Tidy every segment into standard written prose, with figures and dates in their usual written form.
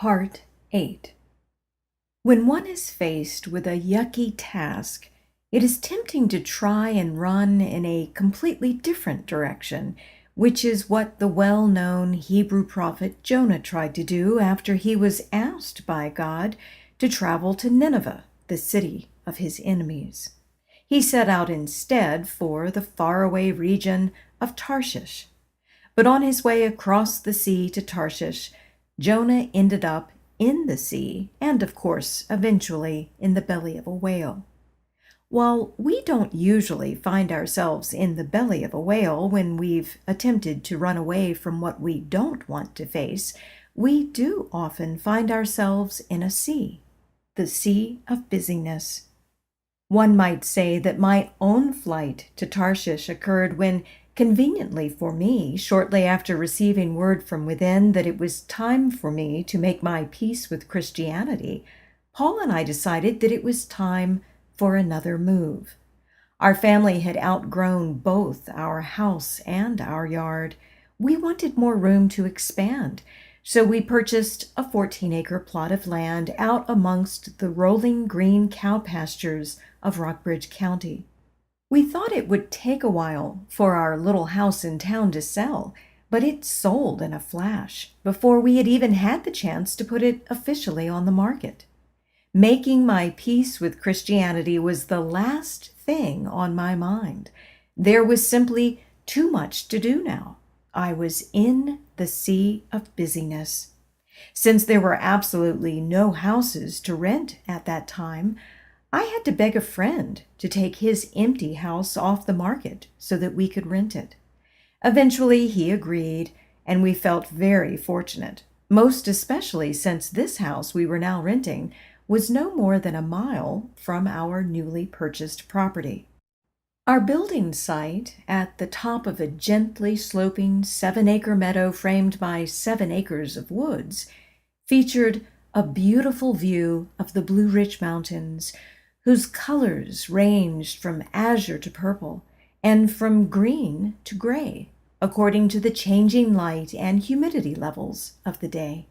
Part 8. When one is faced with a yucky task, it is tempting to try and run in a completely different direction, which is what the well-known Hebrew prophet Jonah tried to do after he was asked by God to travel to Nineveh, the city of his enemies. He set out instead for the faraway region of Tarshish. But on his way across the sea to Tarshish, Jonah ended up in the sea and, of course, eventually in the belly of a whale. While we don't usually find ourselves in the belly of a whale when we've attempted to run away from what we don't want to face, we do often find ourselves in a sea, the sea of busyness. One might say that my own flight to Tarshish occurred when, conveniently for me, shortly after receiving word from within that it was time for me to make my peace with Christianity, Paul and I decided that it was time for another move. Our family had outgrown both our house and our yard. We wanted more room to expand, so we purchased a 14-acre plot of land out amongst the rolling green cow pastures of Rockbridge County. We thought it would take a while for our little house in town to sell, but it sold in a flash before we had even had the chance to put it officially on the market. Making my peace with Christianity was the last thing on my mind. There was simply too much to do now. I was in the sea of busyness. Since there were absolutely no houses to rent at that time, I had to beg a friend to take his empty house off the market so that we could rent it. Eventually, he agreed, and we felt very fortunate, most especially since this house we were now renting was no more than a mile from our newly purchased property. Our building site, at the top of a gently sloping 7-acre meadow framed by 7 acres of woods, featured a beautiful view of the Blue Ridge Mountains, whose colors ranged from azure to purple and from green to gray, according to the changing light and humidity levels of the day.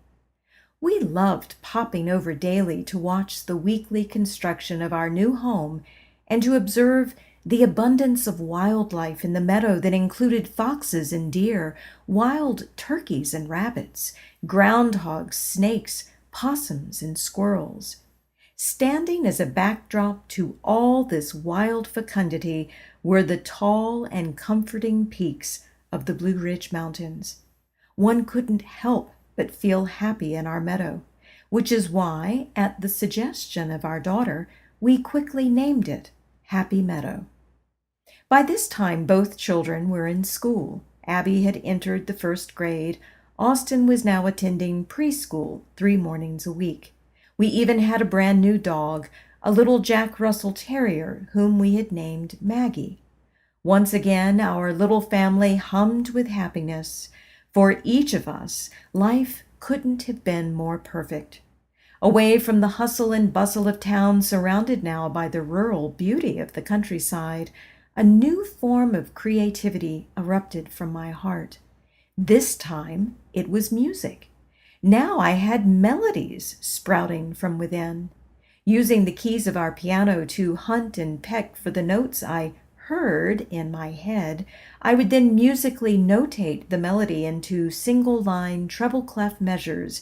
We loved popping over daily to watch the weekly construction of our new home and to observe the abundance of wildlife in the meadow that included foxes and deer, wild turkeys and rabbits, groundhogs, snakes, possums, and squirrels. Standing as a backdrop to all this wild fecundity were the tall and comforting peaks of the Blue Ridge Mountains. One couldn't help but feel happy in our meadow, which is why, at the suggestion of our daughter, we quickly named it Happy Meadow. By this time, both children were in school. Abby had entered the 1st grade. Austin was now attending preschool 3 mornings a week. We even had a brand new dog, a little Jack Russell Terrier, whom we had named Maggie. Once again, our little family hummed with happiness. For each of us, life couldn't have been more perfect. Away from the hustle and bustle of town, surrounded now by the rural beauty of the countryside, a new form of creativity erupted from my heart. This time, it was music. Now I had melodies sprouting from within. Using the keys of our piano to hunt and peck for the notes I heard in my head, I would then musically notate the melody into single-line treble clef measures,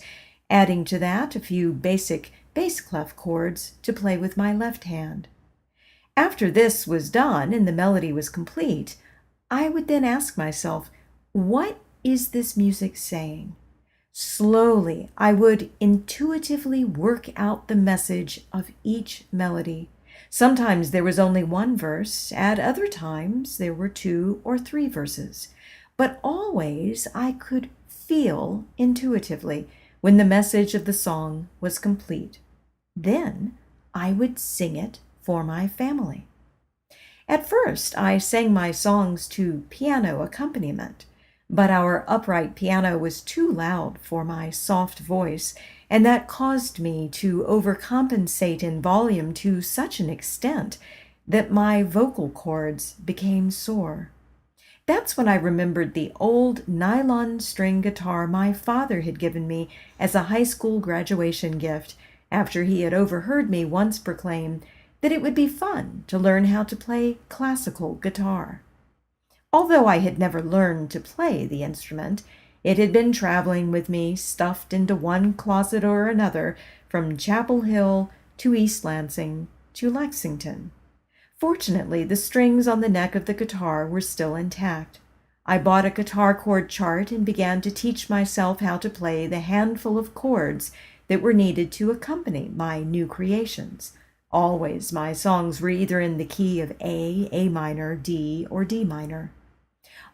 adding to that a few basic bass clef chords to play with my left hand. After this was done and the melody was complete, I would then ask myself, what is this music saying? Slowly, I would intuitively work out the message of each melody. Sometimes there was only 1 verse, at other times there were 2 or 3 verses, but always I could feel intuitively when the message of the song was complete. Then I would sing it for my family. At first, I sang my songs to piano accompaniment, but our upright piano was too loud for my soft voice, and that caused me to overcompensate in volume to such an extent that my vocal cords became sore. That's when I remembered the old nylon string guitar my father had given me as a high school graduation gift after he had overheard me once proclaim that it would be fun to learn how to play classical guitar. Although I had never learned to play the instrument, it had been traveling with me, stuffed into one closet or another, from Chapel Hill to East Lansing to Lexington. Fortunately, the strings on the neck of the guitar were still intact. I bought a guitar chord chart and began to teach myself how to play the handful of chords that were needed to accompany my new creations. Always my songs were either in the key of A minor, D, or D minor.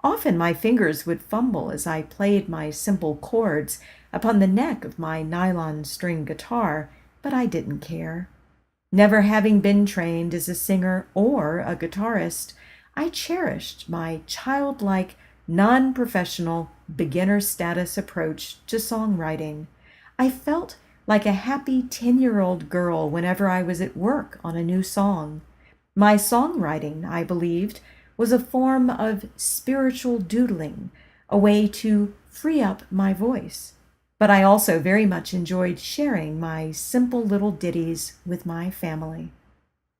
Often my fingers would fumble as I played my simple chords upon the neck of my nylon string guitar, but I didn't care. Never having been trained as a singer or a guitarist, I cherished my childlike, non-professional, beginner status approach to songwriting. I felt like a happy 10-year-old girl whenever I was at work on a new song. My songwriting, I believed, was a form of spiritual doodling, a way to free up my voice. But I also very much enjoyed sharing my simple little ditties with my family.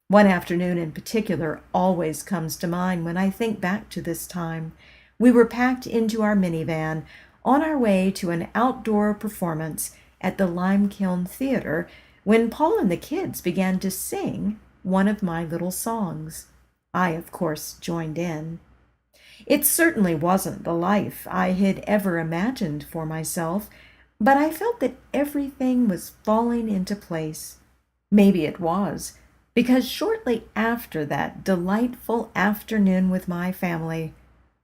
One afternoon in particular always comes to mind when I think back to this time. We were packed into our minivan on our way to an outdoor performance at the Limekiln Theater when Paul and the kids began to sing one of my little songs. I, of course, joined in. It certainly wasn't the life I had ever imagined for myself, but I felt that everything was falling into place. Maybe it was, because shortly after that delightful afternoon with my family,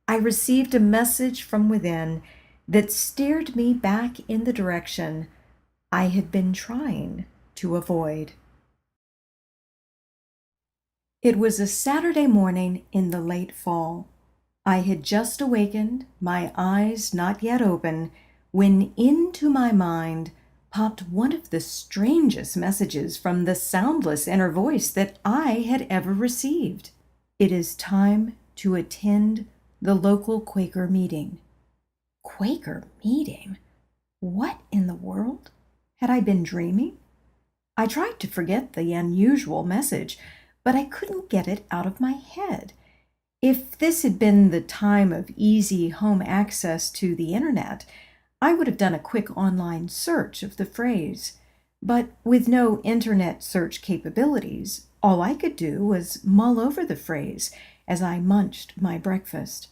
I received a message from within that steered me back in the direction I had been trying to avoid. It was a Saturday morning in the late fall. I had just awakened, my eyes not yet open, when into my mind popped one of the strangest messages from the soundless inner voice that I had ever received. It is time to attend the local Quaker meeting. Quaker meeting? What in the world? Had I been dreaming? I tried to forget the unusual message, but I couldn't get it out of my head. If this had been the time of easy home access to the internet, I would have done a quick online search of the phrase. But with no internet search capabilities, all I could do was mull over the phrase as I munched my breakfast.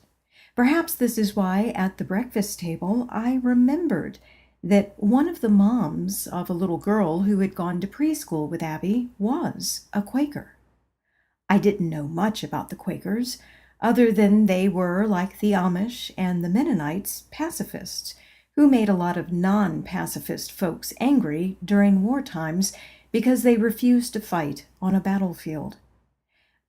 Perhaps this is why at the breakfast table I remembered that one of the moms of a little girl who had gone to preschool with Abby was a Quaker. I didn't know much about the Quakers, other than they were, like the Amish and the Mennonites, pacifists, who made a lot of non-pacifist folks angry during war times because they refused to fight on a battlefield.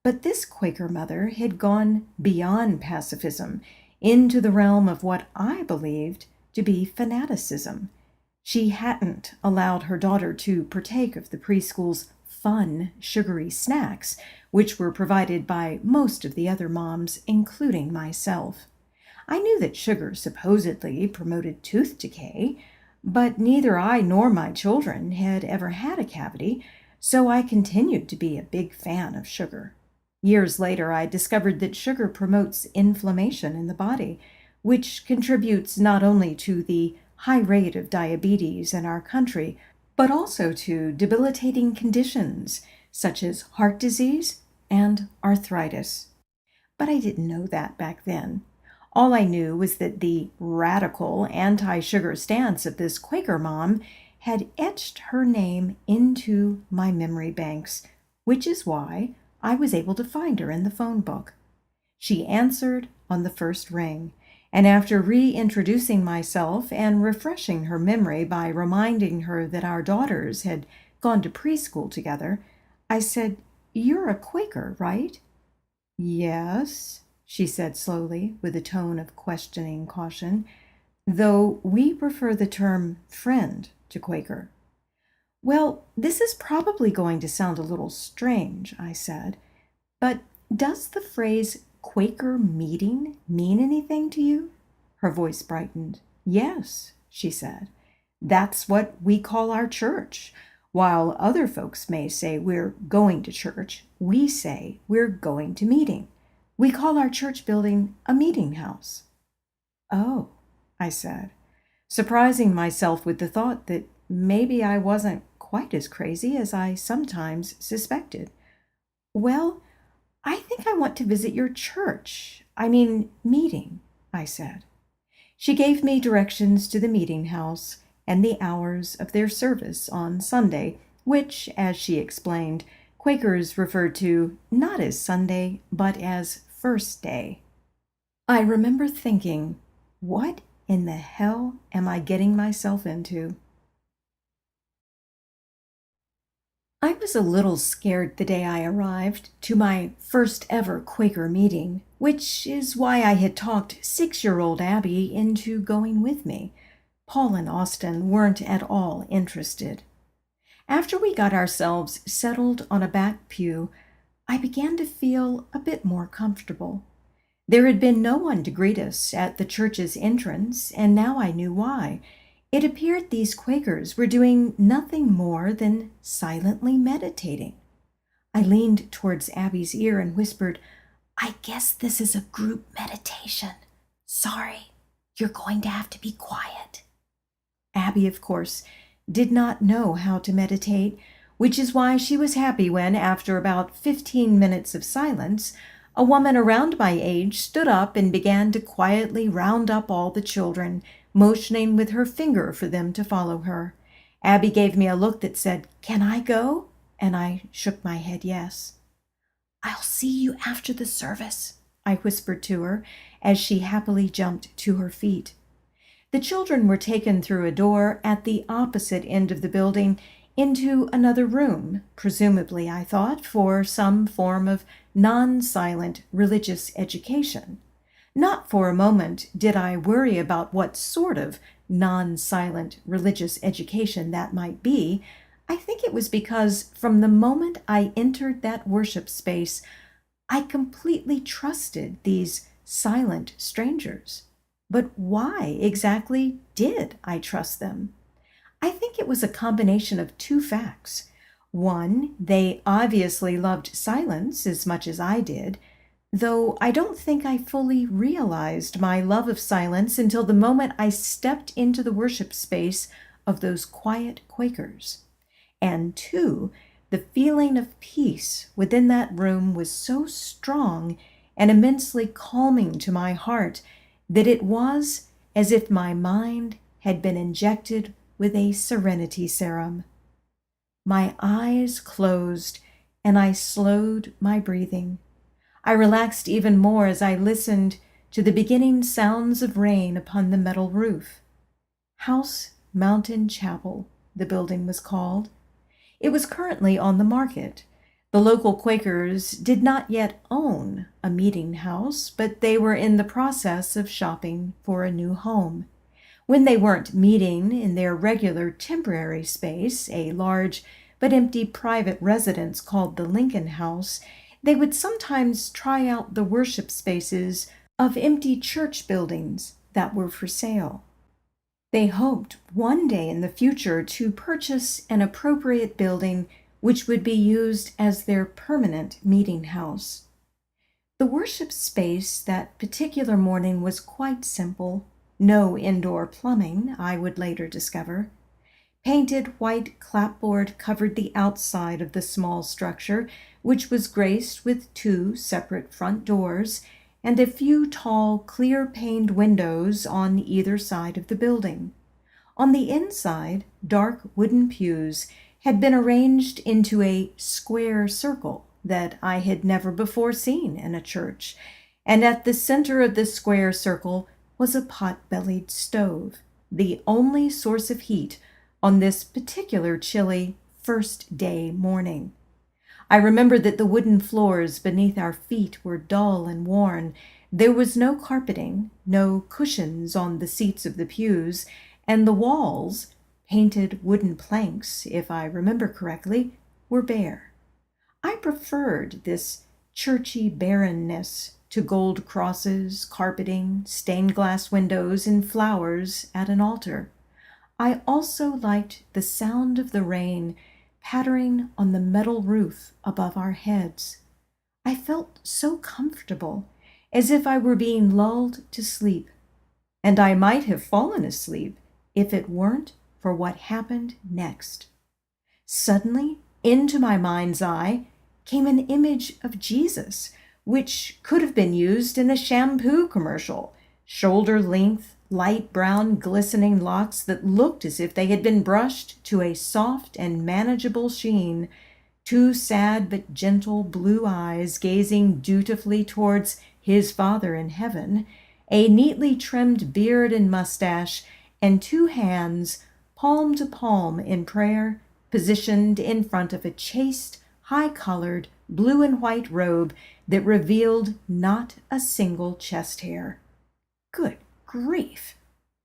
But this Quaker mother had gone beyond pacifism into the realm of what I believed to be fanaticism. She hadn't allowed her daughter to partake of the preschool's fun, sugary snacks, which were provided by most of the other moms, including myself. I knew that sugar supposedly promoted tooth decay, but neither I nor my children had ever had a cavity, so I continued to be a big fan of sugar. Years later, I discovered that sugar promotes inflammation in the body, which contributes not only to the high rate of diabetes in our country, but also to debilitating conditions such as heart disease and arthritis. But I didn't know that back then. All I knew was that the radical anti-sugar stance of this Quaker mom had etched her name into my memory banks, which is why I was able to find her in the phone book. She answered on the first ring, and after reintroducing myself and refreshing her memory by reminding her that our daughters had gone to preschool together, I said, "You're a Quaker, right?" "Yes," she said slowly, with a tone of questioning caution, "though we prefer the term friend to Quaker." "Well, this is probably going to sound a little strange," I said, "but does the phrase Quaker meeting mean anything to you?" Her voice brightened. "Yes," she said. "That's what we call our church. While other folks may say we're going to church, we say we're going to meeting. We call our church building a meeting house." "Oh," I said, surprising myself with the thought that maybe I wasn't quite as crazy as I sometimes suspected. "Well, I think I want to visit your church. I mean, meeting," I said. She gave me directions to the meeting house and the hours of their service on Sunday, which, as she explained, Quakers referred to not as Sunday, but as First Day. I remember thinking, what in the hell am I getting myself into? I was a little scared the day I arrived to my first ever Quaker meeting, which is why I had talked 6-year-old Abby into going with me. Paul and Austin weren't at all interested. After we got ourselves settled on a back pew, I began to feel a bit more comfortable. There had been no one to greet us at the church's entrance, and now I knew why. It appeared these Quakers were doing nothing more than silently meditating. I leaned towards Abby's ear and whispered, "I guess this is a group meditation. Sorry, you're going to have to be quiet." Abby, of course, did not know how to meditate, which is why she was happy when, after about 15 minutes of silence, a woman around my age stood up and began to quietly round up all the children, motioning with her finger for them to follow her. Abby gave me a look that said, "Can I go?" And I shook my head yes. "I'll see you after the service," I whispered to her as she happily jumped to her feet. The children were taken through a door at the opposite end of the building into another room, presumably, I thought, for some form of non-silent religious education. Not for a moment did I worry about what sort of non-silent religious education that might be. I think it was because from the moment I entered that worship space, I completely trusted these silent strangers. But why exactly did I trust them? I think it was a combination of two facts. One, they obviously loved silence as much as I did, though I don't think I fully realized my love of silence until the moment I stepped into the worship space of those quiet Quakers. And two, the feeling of peace within that room was so strong and immensely calming to my heart that it was as if my mind had been injected with a serenity serum. My eyes closed and I slowed my breathing. I relaxed even more as I listened to the beginning sounds of rain upon the metal roof. House Mountain Chapel, the building was called. It was currently on the market. The local Quakers did not yet own a meeting house, but they were in the process of shopping for a new home. When they weren't meeting in their regular temporary space, a large but empty private residence called the Lincoln House, they would sometimes try out the worship spaces of empty church buildings that were for sale. They hoped one day in the future to purchase an appropriate building which would be used as their permanent meeting house. The worship space that particular morning was quite simple. No indoor plumbing, I would later discover. Painted white clapboard covered the outside of the small structure, which was graced with 2 separate front doors and a few tall, clear-paned windows on either side of the building. On the inside, dark wooden pews had been arranged into a square circle that I had never before seen in a church, and at the center of this square circle was a pot-bellied stove, the only source of heat on this particular chilly first-day morning. I remember that the wooden floors beneath our feet were dull and worn. There was no carpeting, no cushions on the seats of the pews, and the walls, painted wooden planks, if I remember correctly, were bare. I preferred this churchy barrenness to gold crosses, carpeting, stained glass windows, and flowers at an altar. I also liked the sound of the rain pattering on the metal roof above our heads. I felt so comfortable, as if I were being lulled to sleep, and I might have fallen asleep if it weren't for what happened next. Suddenly, into my mind's eye came an image of Jesus, which could have been used in a shampoo commercial. Shoulder length, light brown, glistening locks that looked as if they had been brushed to a soft and manageable sheen, two sad but gentle blue eyes gazing dutifully towards his Father in heaven, a neatly trimmed beard and mustache, and two hands, palm to palm in prayer, positioned in front of a chaste, high-collared, blue and white robe that revealed not a single chest hair. Good grief!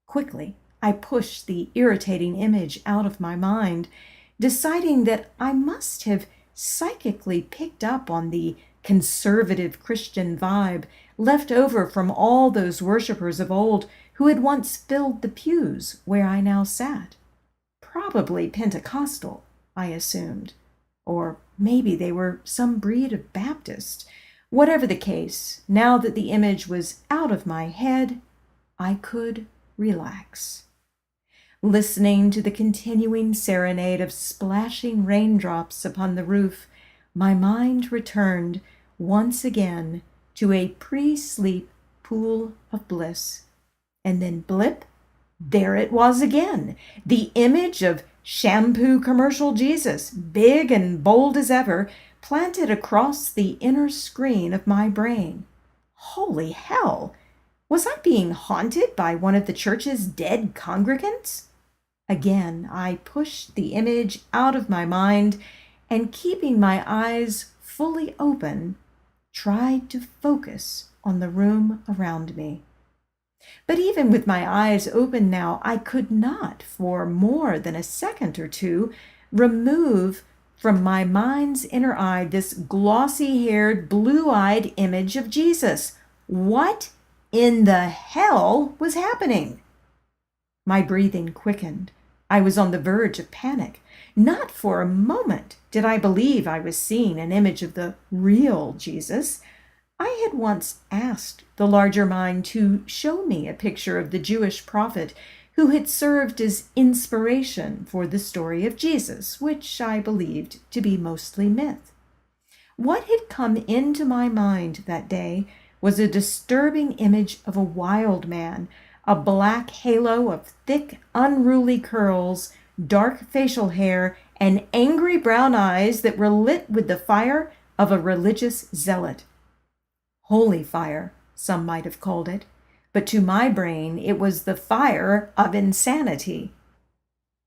Quickly, I pushed the irritating image out of my mind, deciding that I must have psychically picked up on the conservative Christian vibe left over from all those worshipers of old who had once filled the pews where I now sat. Probably Pentecostal, I assumed. Or maybe they were some breed of Baptist. Whatever the case, now that the image was out of my head, I could relax. Listening to the continuing serenade of splashing raindrops upon the roof, my mind returned once again to a pre-sleep pool of bliss. And then blip, there it was again, the image of shampoo commercial Jesus, big and bold as ever, planted across the inner screen of my brain. Holy hell! Was I being haunted by one of the church's dead congregants? Again, I pushed the image out of my mind and, keeping my eyes fully open, tried to focus on the room around me. But even with my eyes open now, I could not, for more than a second or two, remove from my mind's inner eye this glossy-haired, blue-eyed image of Jesus. What in the hell was happening? My breathing quickened. I was on the verge of panic. Not for a moment did I believe I was seeing an image of the real Jesus. I had once asked the larger mind to show me a picture of the Jewish prophet who had served as inspiration for the story of Jesus, which I believed to be mostly myth. What had come into my mind that day was a disturbing image of a wild man, a black halo of thick, unruly curls, dark facial hair, and angry brown eyes that were lit with the fire of a religious zealot. Holy fire, some might have called it, but to my brain it was the fire of insanity.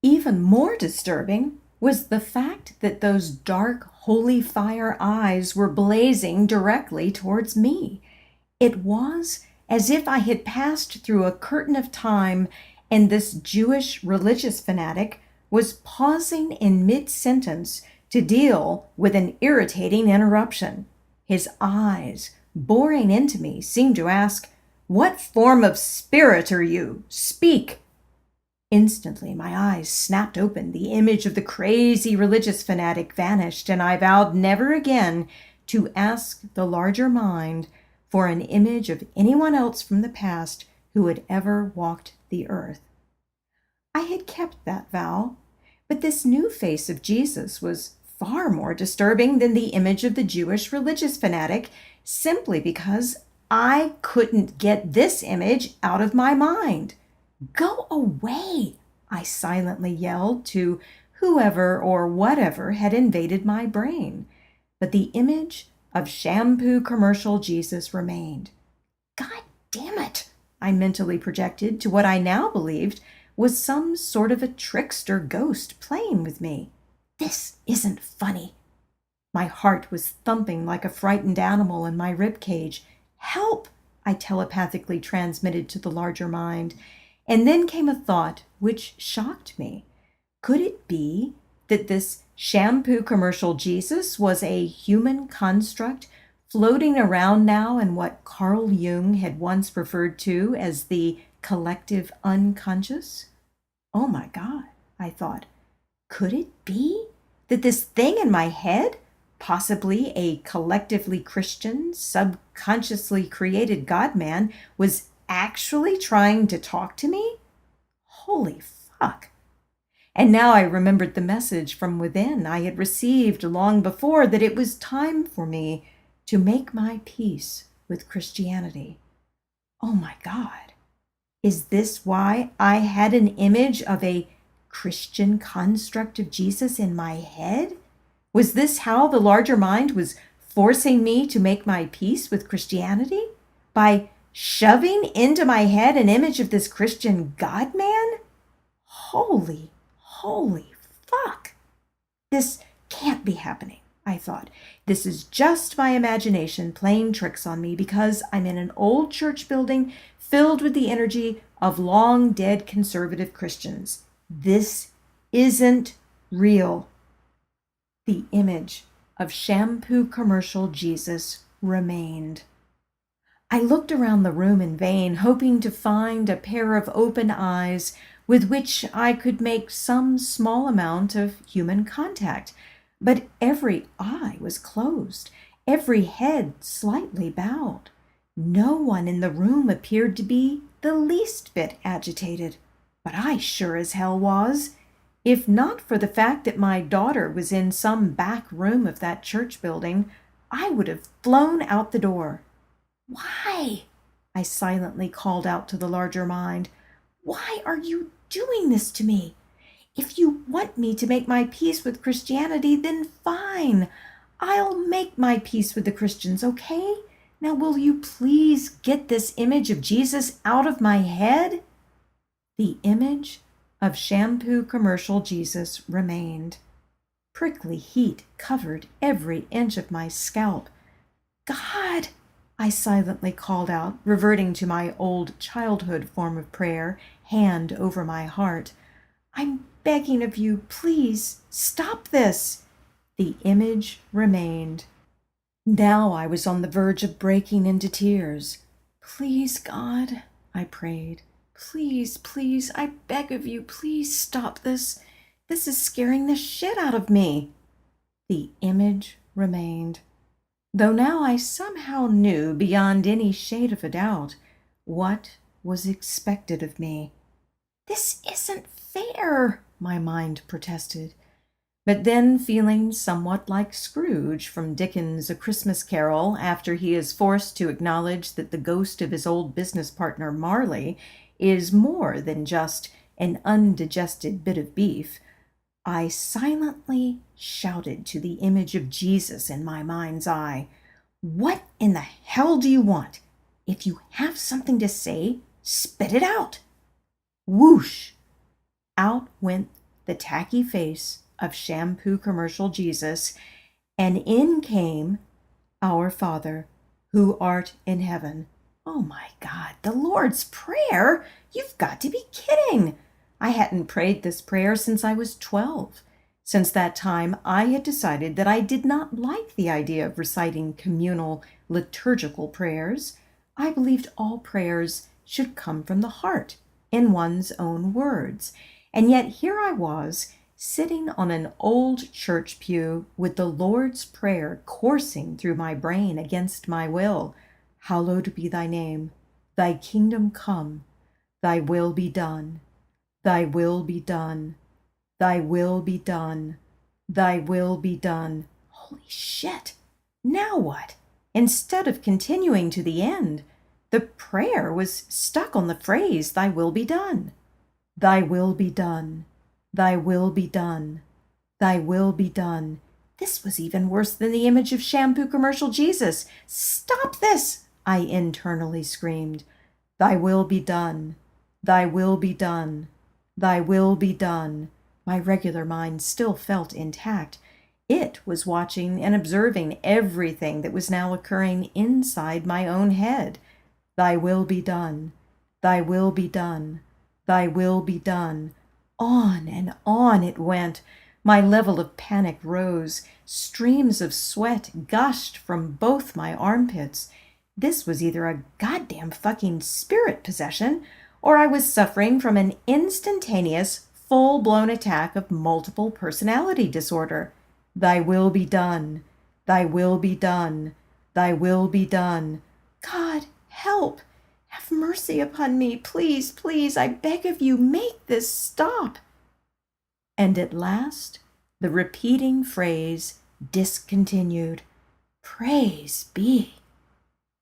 Even more disturbing was the fact that those dark, holy fire eyes were blazing directly towards me. It was as if I had passed through a curtain of time and this Jewish religious fanatic was pausing in mid-sentence to deal with an irritating interruption. His eyes, boring into me, seemed to ask, "What form of spirit are you? Speak!" Instantly, my eyes snapped open. The image of the crazy religious fanatic vanished, and I vowed never again to ask the larger mind for an image of anyone else from the past who had ever walked the earth. I had kept that vow, but this new face of Jesus was far more disturbing than the image of the Jewish religious fanatic, simply because I couldn't get this image out of my mind. "Go away," I silently yelled to whoever or whatever had invaded my brain. But the image of shampoo commercial Jesus remained. God damn it, I mentally projected to what I now believed was some sort of a trickster ghost playing with me. This isn't funny. My heart was thumping like a frightened animal in my ribcage. "Help!" I telepathically transmitted to the larger mind. And then came a thought which shocked me. Could it be that this shampoo commercial Jesus was a human construct floating around now in what Carl Jung had once referred to as the collective unconscious? Oh my God, I thought. Could it be that this thing in my head, possibly a collectively Christian, subconsciously created God man, was actually trying to talk to me? Holy fuck. And now I remembered the message from within I had received long before, that it was time for me to make my peace with Christianity. Oh my God. Is this why I had an image of a Christian construct of Jesus in my head? Was this how the larger mind was forcing me to make my peace with Christianity? By shoving into my head an image of this Christian God man? Holy fuck. This can't be happening, I thought. This is just my imagination playing tricks on me because I'm in an old church building filled with the energy of long dead conservative Christians. This isn't real. The image of shampoo commercial Jesus remained. I looked around the room in vain, hoping to find a pair of open eyes with which I could make some small amount of human contact. But every eye was closed, every head slightly bowed. No one in the room appeared to be the least bit agitated, but I sure as hell was. If not for the fact that my daughter was in some back room of that church building, I would have flown out the door. Why? I silently called out to the larger mind. Why are you doing this to me? If you want me to make my peace with Christianity, then fine. I'll make my peace with the Christians, okay? Now will you please get this image of Jesus out of my head? The image of shampoo commercial Jesus remained. Prickly heat covered every inch of my scalp. God, I silently called out, reverting to my old childhood form of prayer, hand over my heart. I'm begging of you, please, stop this. The image remained. Now I was on the verge of breaking into tears. Please, God, I prayed. Please, I beg of you, please stop this. This is scaring the shit out of me. The image remained, though now I somehow knew beyond any shade of a doubt what was expected of me. This isn't fair, my mind protested. But then, feeling somewhat like Scrooge from Dickens' A Christmas Carol after he is forced to acknowledge that the ghost of his old business partner Marley is more than just an undigested bit of beef, I silently shouted to the image of Jesus in my mind's eye, "What in the hell do you want? If you have something to say, spit it out." Whoosh! Out went the tacky face of shampoo commercial Jesus, and in came, "Our Father, who art in heaven." Oh my God, the Lord's Prayer? You've got to be kidding. I hadn't prayed this prayer since I was 12. Since that time, I had decided that I did not like the idea of reciting communal liturgical prayers. I believed all prayers should come from the heart, in one's own words. And yet here I was, sitting on an old church pew with the Lord's Prayer coursing through my brain against my will. Hallowed be thy name. Thy kingdom come. Thy will be done. Thy will be done. Thy will be done. Thy will be done. Holy shit. Now what? Instead of continuing to the end, the prayer was stuck on the phrase, "Thy will be done." Thy will be done. Thy will be done. Thy will be done. This was even worse than the image of shampoo commercial Jesus. Stop this, I internally screamed. Thy will be done. Thy will be done. Thy will be done. My regular mind still felt intact. It was watching and observing everything that was now occurring inside my own head. Thy will be done. Thy will be done. Thy will be done. On and on it went. My level of panic rose. Streams of sweat gushed from both my armpits. This was either a goddamn fucking spirit possession, or I was suffering from an instantaneous, full-blown attack of multiple personality disorder. Thy will be done. Thy will be done. Thy will be done. God, help! Have mercy upon me. Please, please, I beg of you, make this stop. And at last, the repeating phrase discontinued. Praise be.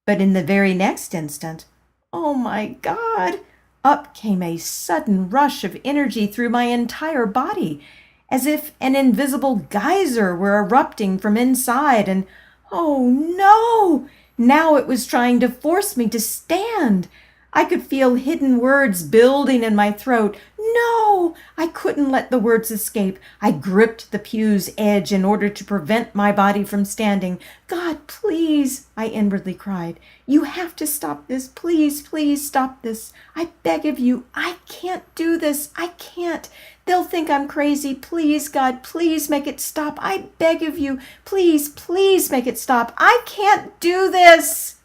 But in the very next instant, oh my God, up came a sudden rush of energy through my entire body, as if an invisible geyser were erupting from inside, and oh no! Now it was trying to force me to stand. I could feel hidden words building in my throat. No! I couldn't let the words escape. I gripped the pew's edge in order to prevent my body from standing. God, please, I inwardly cried. You have to stop this. Please, please stop this. I beg of you. I can't do this. I can't. They'll think I'm crazy. Please, God, please make it stop. I beg of you. Please, please make it stop. I can't do this.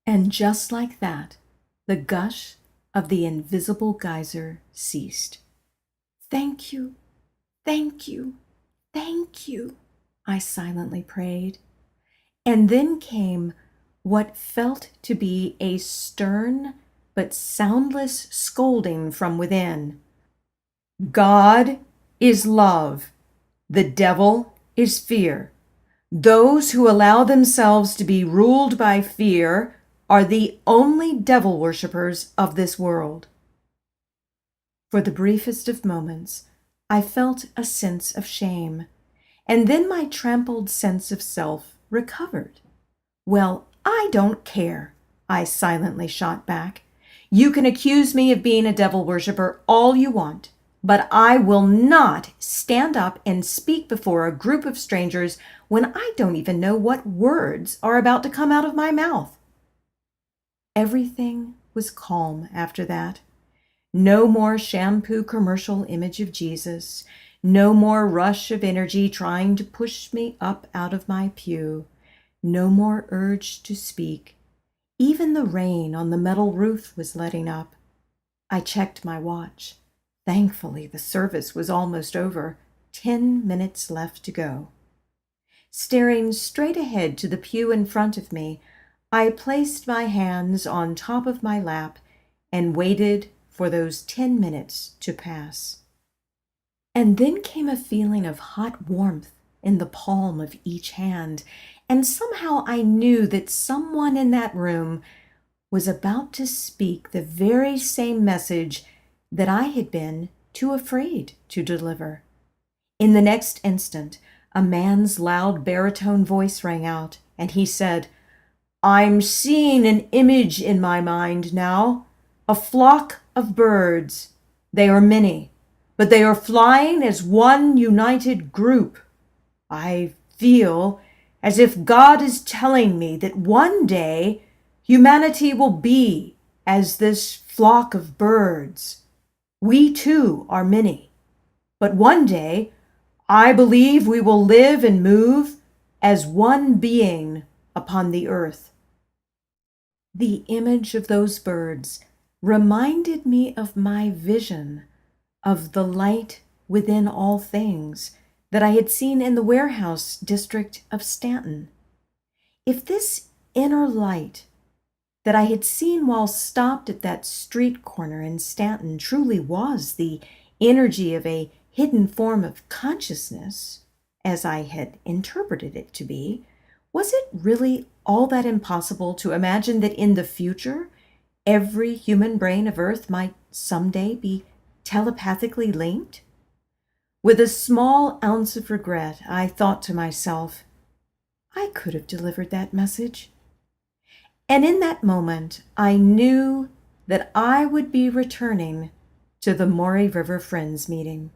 And just like that, the gush of the invisible geyser ceased. Thank you, thank you, thank you, I silently prayed. And then came what felt to be a stern but soundless scolding from within. God is love. The devil is fear. Those who allow themselves to be ruled by fear are the only devil worshippers of this world. For the briefest of moments, I felt a sense of shame, and then my trampled sense of self recovered. Well, I don't care, I silently shot back. You can accuse me of being a devil worshipper all you want, but I will not stand up and speak before a group of strangers when I don't even know what words are about to come out of my mouth. Everything was calm after that. No more shampoo commercial image of Jesus. No more rush of energy trying to push me up out of my pew. No more urge to speak. Even the rain on the metal roof was letting up. I checked my watch. Thankfully, the service was almost over. 10 minutes left to go. Staring straight ahead to the pew in front of me, I placed my hands on top of my lap and waited for those 10 minutes to pass. And then came a feeling of hot warmth in the palm of each hand, and somehow I knew that someone in that room was about to speak the very same message that I had been too afraid to deliver. In the next instant, a man's loud baritone voice rang out, and he said, I'm seeing an image in my mind now, a flock of birds. They are many, but they are flying as one united group. I feel as if God is telling me that one day humanity will be as this flock of birds. We too are many, but one day I believe we will live and move as one being upon the earth. The image of those birds reminded me of my vision of the light within all things that I had seen in the warehouse district of Stanton. If this inner light that I had seen while stopped at that street corner in Stanton truly was the energy of a hidden form of consciousness, as I had interpreted it to be, was it really all that impossible to imagine that in the future, every human brain of Earth might someday be telepathically linked? With a small ounce of regret, I thought to myself, I could have delivered that message. And in that moment, I knew that I would be returning to the Maury River Friends meeting.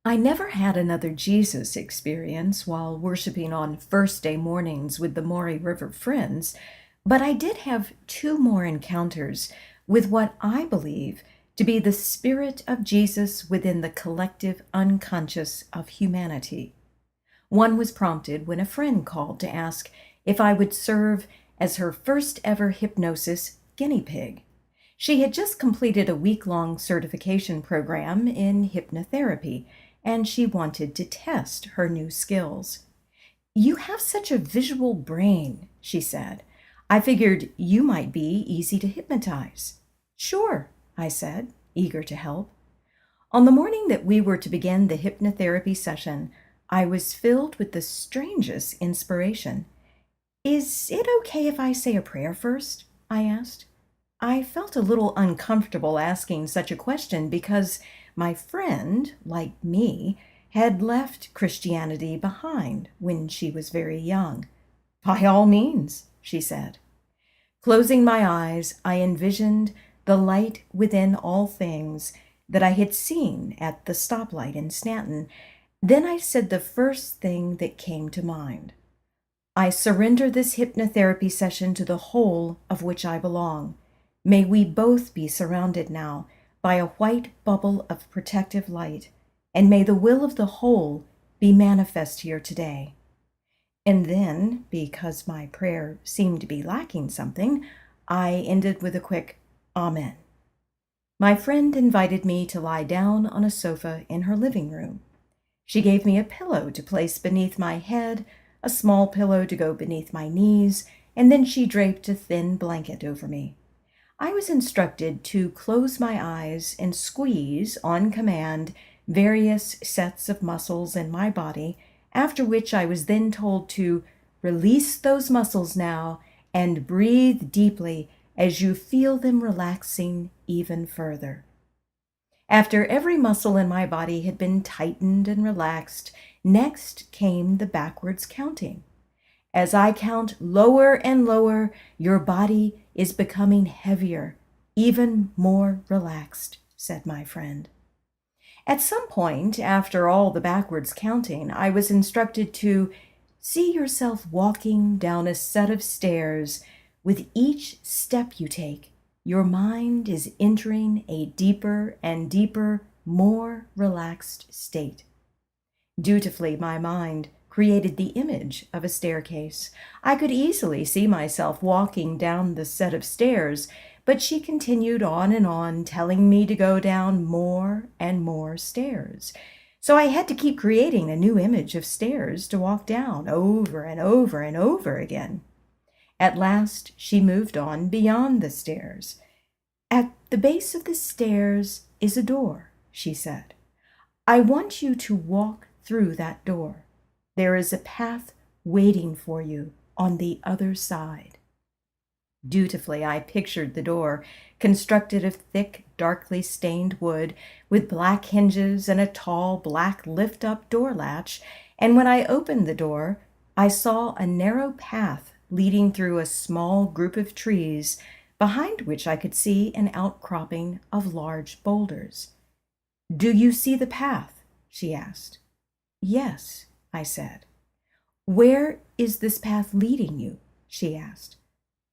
I never had another Jesus experience while worshiping on First Day mornings with the Maury River Friends, but I did have 2 more encounters with what I believe to be the spirit of Jesus within the collective unconscious of humanity. One was prompted when a friend called to ask if I would serve as her first ever hypnosis guinea pig. She had just completed a week-long certification program in hypnotherapy, and she wanted to test her new skills. "You have such a visual brain," she said. "I figured you might be easy to hypnotize." "Sure," I said, eager to help. On the morning that we were to begin the hypnotherapy session, I was filled with the strangest inspiration. "Is it okay if I say a prayer first?" I asked. I felt a little uncomfortable asking such a question because my friend, like me, had left Christianity behind when she was very young. "By all means," she said. Closing my eyes, I envisioned the light within all things that I had seen at the stoplight in Stanton. Then I said the first thing that came to mind. "I surrender this hypnotherapy session to the whole of which I belong. May we both be surrounded now by a white bubble of protective light, and may the will of the whole be manifest here today." And then, because my prayer seemed to be lacking something, I ended with a quick Amen. My friend invited me to lie down on a sofa in her living room. She gave me a pillow to place beneath my head, a small pillow to go beneath my knees, and then she draped a thin blanket over me. I was instructed to close my eyes and squeeze, on command, various sets of muscles in my body, after which I was then told to release those muscles now and breathe deeply as you feel them relaxing even further. After every muscle in my body had been tightened and relaxed, next came the backwards counting. As I count lower and lower, your body is becoming heavier, even more relaxed, said my friend. At some point, after all the backwards counting, I was instructed to see yourself walking down a set of stairs. With each step you take, your mind is entering a deeper and deeper, more relaxed state. Dutifully, my mind created the image of a staircase. I could easily see myself walking down the set of stairs, but she continued on, telling me to go down more and more stairs. So I had to keep creating a new image of stairs to walk down over and over and over again. At last, she moved on beyond the stairs. "At the base of the stairs is a door," she said. "I want you to walk through that door. There is a path waiting for you on the other side." Dutifully, I pictured the door, constructed of thick, darkly stained wood, with black hinges and a tall, black lift-up door latch, and when I opened the door, I saw a narrow path leading through a small group of trees, behind which I could see an outcropping of large boulders. "Do you see the path?" she asked. "Yes," I said. "Where is this path leading you?" she asked.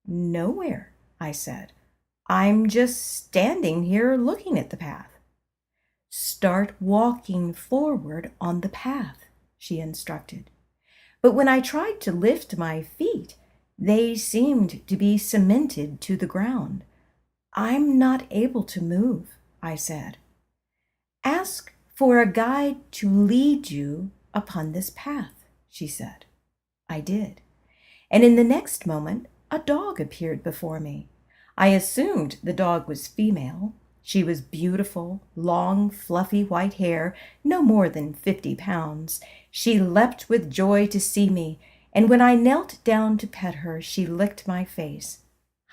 "Nowhere," I said. "I'm just standing here looking at the path." "Start walking forward on the path," she instructed. But when I tried to lift my feet, they seemed to be cemented to the ground. "I'm not able to move," I said. "Ask for a guide to lead you upon this path," she said. I did. And in the next moment, a dog appeared before me. I assumed the dog was female. She was beautiful, long, fluffy white hair, no more than 50 pounds. She leapt with joy to see me, and when I knelt down to pet her, she licked my face.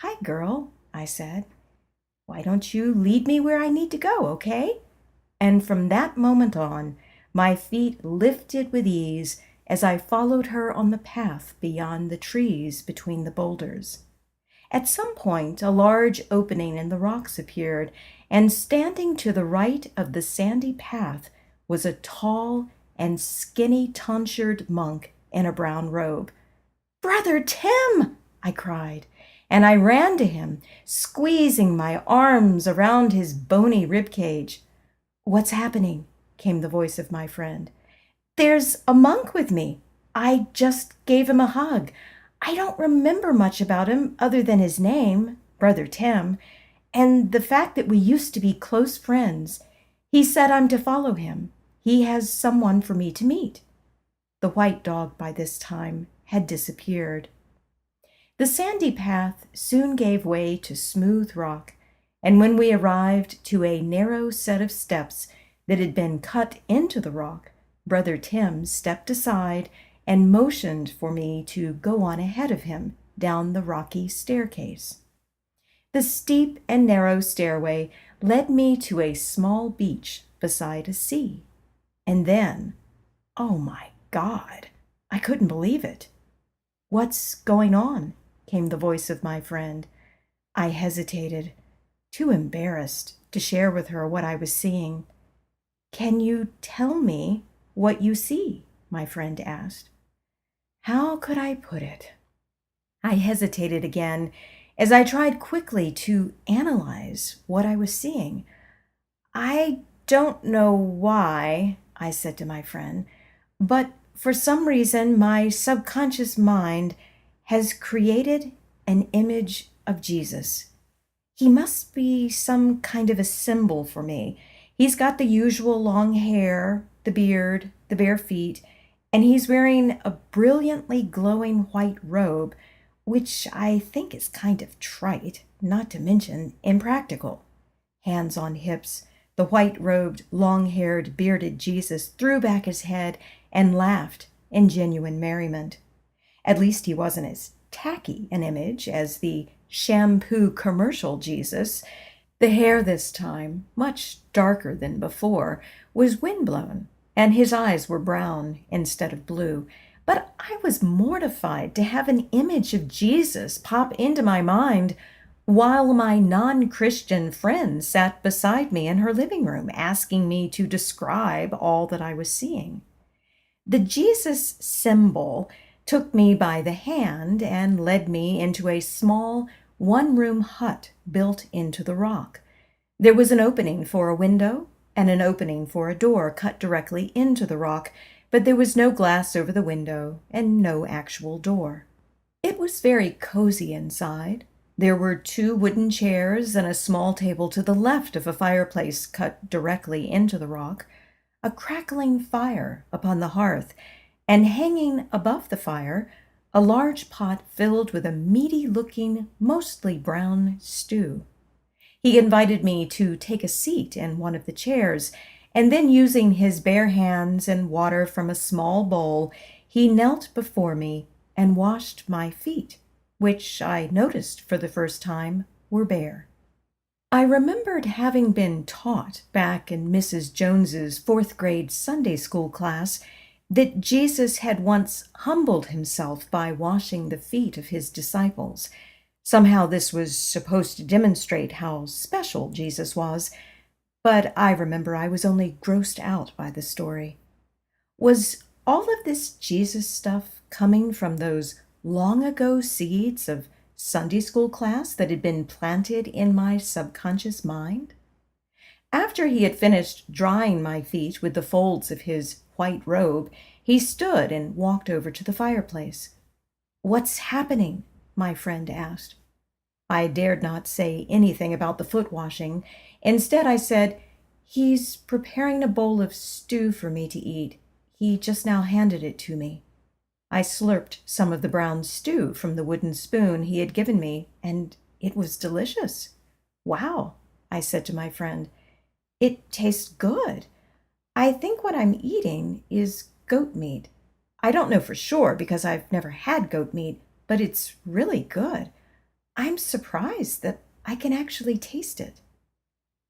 "Hi, girl," I said. "Why don't you lead me where I need to go, okay?" And from that moment on, my feet lifted with ease as I followed her on the path beyond the trees between the boulders. At some point, a large opening in the rocks appeared, and standing to the right of the sandy path was a tall and skinny tonsured monk in a brown robe. "Brother Tim!" I cried, and I ran to him, squeezing my arms around his bony ribcage. "What's happening?" came the voice of my friend. "There's a monk with me. I just gave him a hug. I don't remember much about him other than his name, Brother Tim, and the fact that we used to be close friends. He said I'm to follow him. He has someone for me to meet." The white dog by this time had disappeared. The sandy path soon gave way to smooth rock, and when we arrived to a narrow set of steps that had been cut into the rock, Brother Tim stepped aside and motioned for me to go on ahead of him down the rocky staircase. The steep and narrow stairway led me to a small beach beside a sea. And then, oh my God, I couldn't believe it. "What's going on?" came the voice of my friend. I hesitated, too embarrassed to share with her what I was seeing. "Can you tell me what you see?" my friend asked. How could I put it? I hesitated again as I tried quickly to analyze what I was seeing. "I don't know why," I said to my friend, "but for some reason my subconscious mind has created an image of Jesus. He must be some kind of a symbol for me. He's got the usual long hair, the beard, the bare feet, and he's wearing a brilliantly glowing white robe, which I think is kind of trite, not to mention impractical." Hands on hips, the white-robed, long-haired, bearded Jesus threw back his head and laughed in genuine merriment. At least he wasn't as tacky an image as the shampoo commercial Jesus. The hair this time, much darker than before, was windblown, and his eyes were brown instead of blue. But I was mortified to have an image of Jesus pop into my mind while my non-Christian friend sat beside me in her living room, asking me to describe all that I was seeing. The Jesus symbol took me by the hand and led me into a small one-room hut built into the rock. There was an opening for a window and an opening for a door cut directly into the rock, but there was no glass over the window and no actual door. It was very cozy inside. There were 2 wooden chairs and a small table to the left of a fireplace cut directly into the rock, a crackling fire upon the hearth, and hanging above the fire, a large pot filled with a meaty-looking, mostly brown stew. He invited me to take a seat in one of the chairs, and then using his bare hands and water from a small bowl, he knelt before me and washed my feet, which I noticed for the first time were bare. I remembered having been taught back in Mrs. Jones's 4th grade Sunday school class that Jesus had once humbled himself by washing the feet of his disciples. Somehow this was supposed to demonstrate how special Jesus was, but I remember I was only grossed out by the story. Was all of this Jesus stuff coming from those long-ago seeds of Sunday school class that had been planted in my subconscious mind? After he had finished drying my feet with the folds of his white robe, he stood and walked over to the fireplace. "What's happening?" my friend asked. I dared not say anything about the foot washing. Instead, I said, "He's preparing a bowl of stew for me to eat. He just now handed it to me." I slurped some of the brown stew from the wooden spoon he had given me, and it was delicious. "Wow," I said to my friend. "It tastes good. I think what I'm eating is goat meat. I don't know for sure because I've never had goat meat, but it's really good. I'm surprised that I can actually taste it."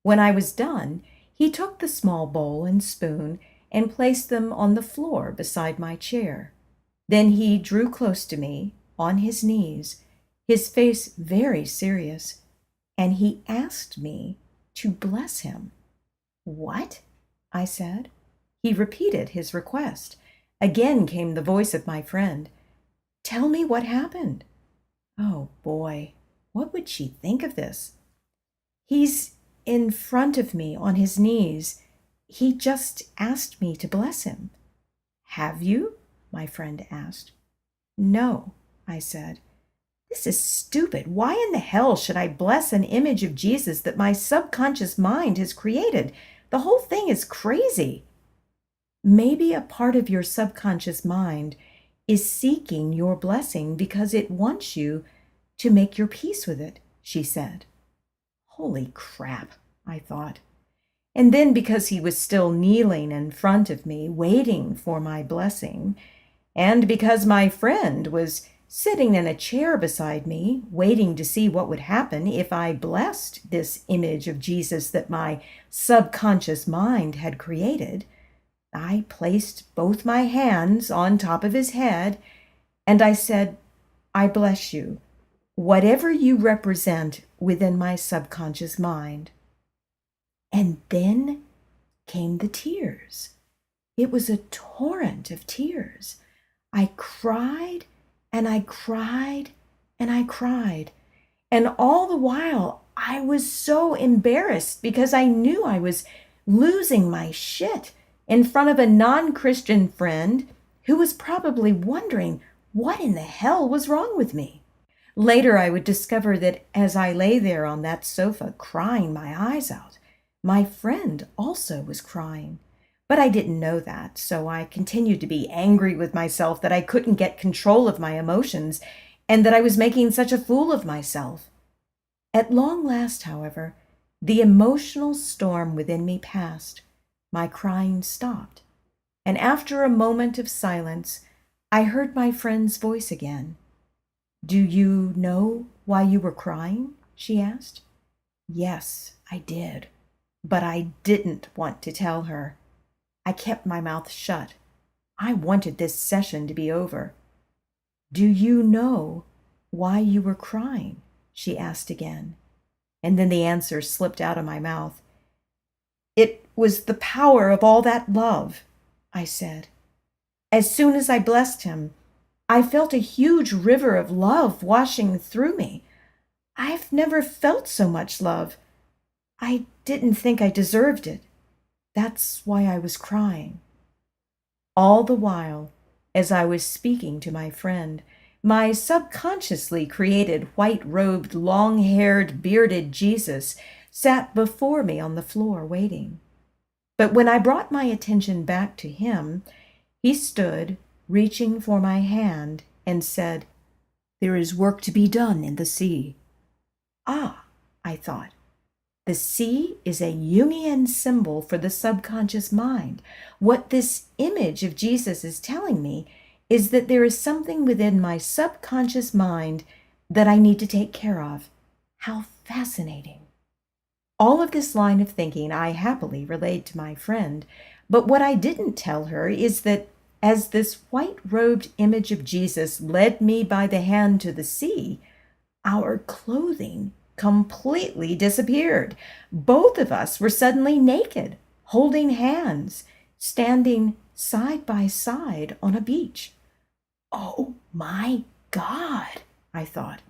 When I was done, he took the small bowl and spoon and placed them on the floor beside my chair. Then he drew close to me, on his knees, his face very serious, and he asked me to bless him. "What?" I said. He repeated his request. Again came the voice of my friend. "Tell me what happened." Oh boy, What would she think of this? He's in front of me on his knees. He just asked me to bless him. Have you? My friend asked. No, I said. This is stupid. Why in the hell should I bless an image of Jesus that my subconscious mind has created? The whole thing is crazy. Maybe a part of your subconscious mind is seeking your blessing because it wants you to make your peace with it, she said. Holy crap, I thought. And then because he was still kneeling in front of me, waiting for my blessing, and because my friend was sitting in a chair beside me, waiting to see what would happen if I blessed this image of Jesus that my subconscious mind had created, I placed both my hands on top of his head, and I said, I bless you, whatever you represent within my subconscious mind. And then came the tears. It was a torrent of tears. I cried and I cried and I cried. And all the while, I was so embarrassed because I knew I was losing my shit in front of a non-Christian friend who was probably wondering what in the hell was wrong with me. Later, I would discover that as I lay there on that sofa crying my eyes out, my friend also was crying. But I didn't know that, so I continued to be angry with myself that I couldn't get control of my emotions and that I was making such a fool of myself. At long last, however, the emotional storm within me passed. My crying stopped, and after a moment of silence, I heard my friend's voice again. Do you know why you were crying? She asked. Yes, I did, but I didn't want to tell her. I kept my mouth shut. I wanted this session to be over. Do you know why you were crying? She asked again, and then the answer slipped out of my mouth. It was the power of all that love, I said. As soon as I blessed him, I felt a huge river of love washing through me. I've never felt so much love. I didn't think I deserved it. That's why I was crying. All the while, as I was speaking to my friend, my subconsciously created white-robed, long-haired, bearded Jesus sat before me on the floor waiting. But when I brought my attention back to him, he stood, reaching for my hand, and said, There is work to be done in the sea. Ah, I thought. The sea is a Jungian symbol for the subconscious mind. What this image of Jesus is telling me is that there is something within my subconscious mind that I need to take care of. How fascinating. All of this line of thinking I happily relayed to my friend, but what I didn't tell her is that as this white-robed image of Jesus led me by the hand to the sea, our clothing completely disappeared. Both of us were suddenly naked, holding hands, standing side by side on a beach. Oh my God, I thought.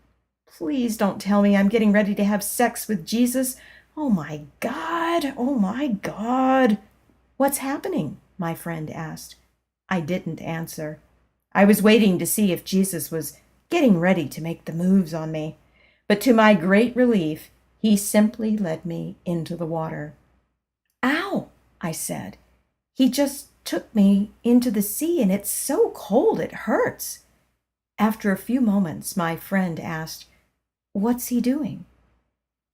Please don't tell me I'm getting ready to have sex with Jesus. Oh my God, oh my God. What's happening? My friend asked. I didn't answer. I was waiting to see if Jesus was getting ready to make the moves on me. But to my great relief, he simply led me into the water. Ow, I said. He just took me into the sea and it's so cold it hurts. After a few moments, my friend asked, What's he doing?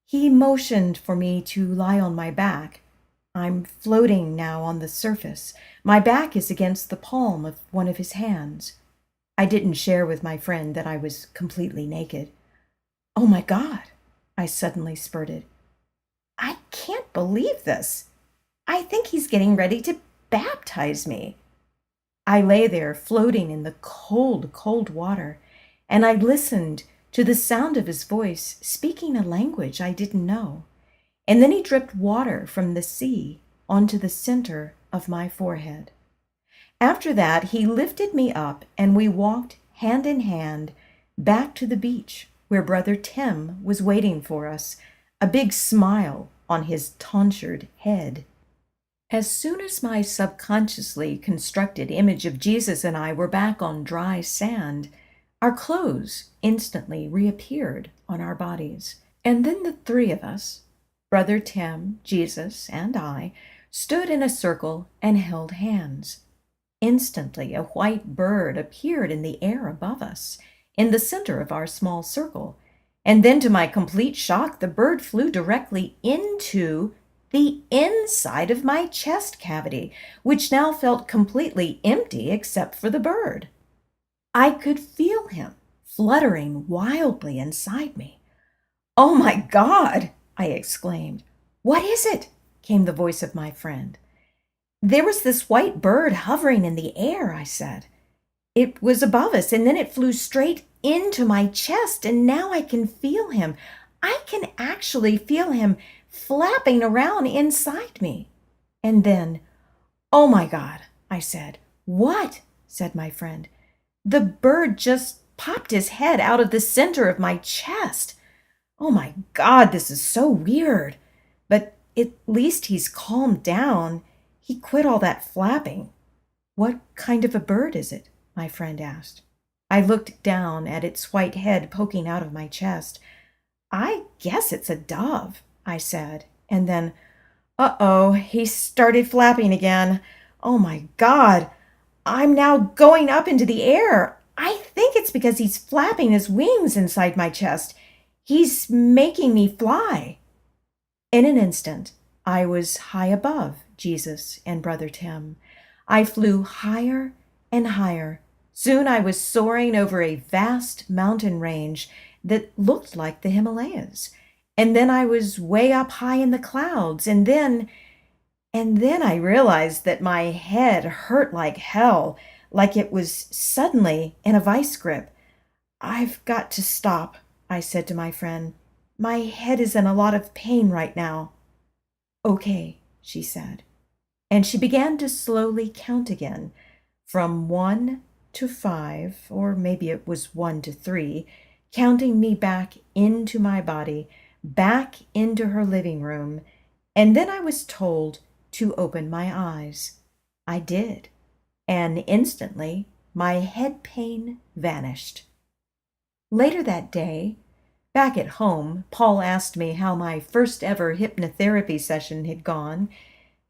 He motioned for me to lie on my back. I'm floating now on the surface. My back is against the palm of one of his hands. I didn't share with my friend that I was completely naked. Oh my God, I suddenly spurted. I can't believe this. I think he's getting ready to baptize me. I lay there floating in the cold, cold water, and I listened to the sound of his voice speaking a language I didn't know. And then he dripped water from the sea onto the center of my forehead. After that, he lifted me up and we walked hand in hand back to the beach where Brother Tim was waiting for us, a big smile on his tonsured head. As soon as my subconsciously constructed image of Jesus and I were back on dry sand, our clothes instantly reappeared on our bodies. And then the three of us, Brother Tim, Jesus, and I, stood in a circle and held hands. Instantly, a white bird appeared in the air above us, in the center of our small circle. And then, to my complete shock, the bird flew directly into the inside of my chest cavity, which now felt completely empty except for the bird. I could feel him fluttering wildly inside me. "Oh my God!" I exclaimed. "What is it?" came the voice of my friend. "There was this white bird hovering in the air," I said. "It was above us, and then it flew straight into my chest, and now I can feel him. I can actually feel him flapping around inside me." And then, "Oh my God," I said. "What?" said my friend. "The bird just popped his head out of the center of my chest. Oh my God, this is so weird. But at least he's calmed down. He quit all that flapping." "What kind of a bird is it?" my friend asked. I looked down at its white head poking out of my chest. "I guess it's a dove," I said, and then, "Uh-oh, he started flapping again. Oh my God, I'm now going up into the air. I think it's because he's flapping his wings inside my chest. He's making me fly." In an instant, I was high above Jesus and Brother Tim. I flew higher and higher. Soon I was soaring over a vast mountain range that looked like the Himalayas. And then I was way up high in the clouds. And then I realized that my head hurt like hell, like it was suddenly in a vice grip. "I've got to stop," I said to my friend. "My head is in a lot of pain right now." "Okay," she said. And she began to slowly count again, from 1 to 5, or maybe it was 1 to 3, counting me back into my body, back into her living room. And then I was told to open my eyes. I did, and instantly my head pain vanished. Later that day, back at home, Paul asked me how my first ever hypnotherapy session had gone,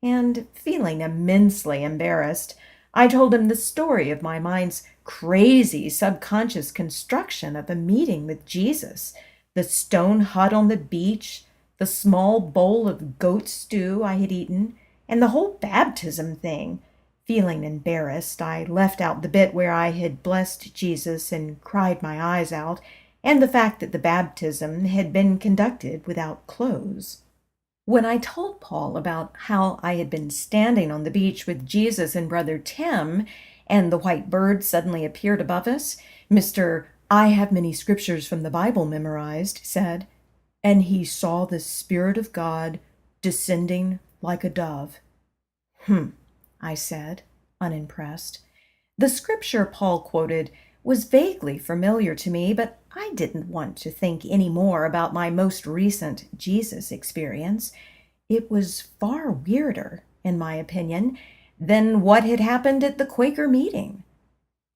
and feeling immensely embarrassed, I told him the story of my mind's crazy subconscious construction of a meeting with Jesus, the stone hut on the beach, the small bowl of goat stew I had eaten, and the whole baptism thing. Feeling embarrassed, I left out the bit where I had blessed Jesus and cried my eyes out, and the fact that the baptism had been conducted without clothes. When I told Paul about how I had been standing on the beach with Jesus and Brother Tim, and the white bird suddenly appeared above us, Mr. I have many scriptures from the Bible memorized said, "And he saw the Spirit of God descending like a dove." I said, unimpressed. The scripture Paul quoted was vaguely familiar to me, but I didn't want to think any more about my most recent Jesus experience. It was far weirder, in my opinion, than what had happened at the Quaker meeting.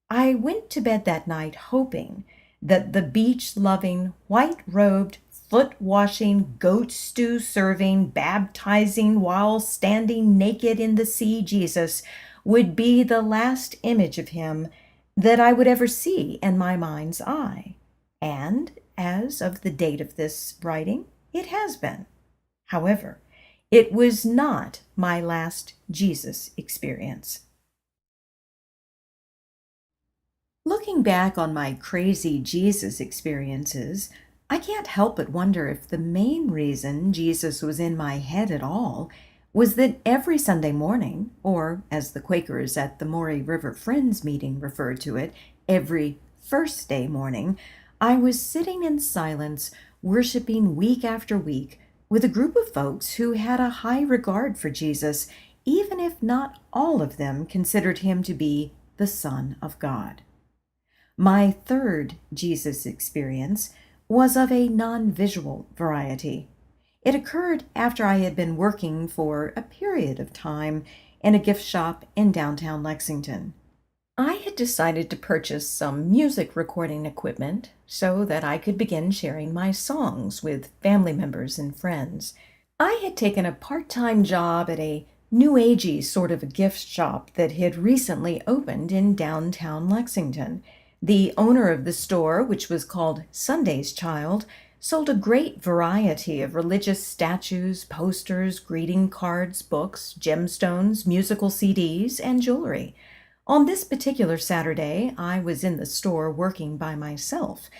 I went to bed that night hoping that the beach-loving, white-robed, foot-washing, goat stew-serving, baptizing while standing naked in the sea Jesus would be the last image of him that I would ever see in my mind's eye. And, as of the date of this writing, it has been. However, it was not my last Jesus experience. Looking back on my crazy Jesus experiences, I can't help but wonder if the main reason Jesus was in my head at all was that every Sunday morning, or as the Quakers at the Maury River Friends meeting referred to it, every first day morning, I was sitting in silence, worshiping week after week with a group of folks who had a high regard for Jesus, even if not all of them considered him to be the Son of God. My third Jesus experience was of a non-visual variety. It occurred after I had been working for a period of time in a gift shop in downtown Lexington. I had decided to purchase some music recording equipment so that I could begin sharing my songs with family members and friends. I had taken a part-time job at a new agey sort of a gift shop that had recently opened in downtown Lexington. The owner of the store, which was called Sunday's Child, sold a great variety of religious statues, posters, greeting cards, books, gemstones, musical CDs, and jewelry. On this particular Saturday, I was in the store working by myself.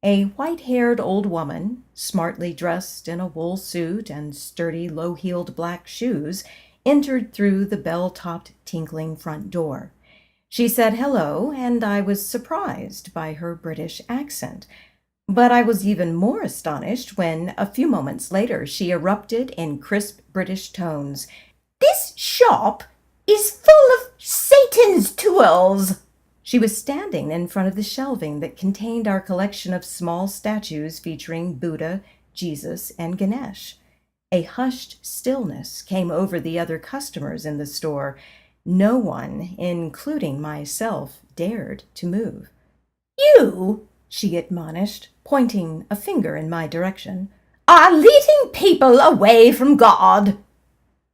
A white-haired old woman, smartly dressed in a wool suit and sturdy, low-heeled black shoes, entered through the bell-topped, tinkling front door. She said hello, and I was surprised by her British accent. But I was even more astonished when, a few moments later, she erupted in crisp British tones. "This shop is full of Satan's tools!" She was standing in front of the shelving that contained our collection of small statues featuring Buddha, Jesus, and Ganesh. A hushed stillness came over the other customers in the store. No one, including myself, dared to move. "You," she admonished, pointing a finger in my direction, "are leading people away from God."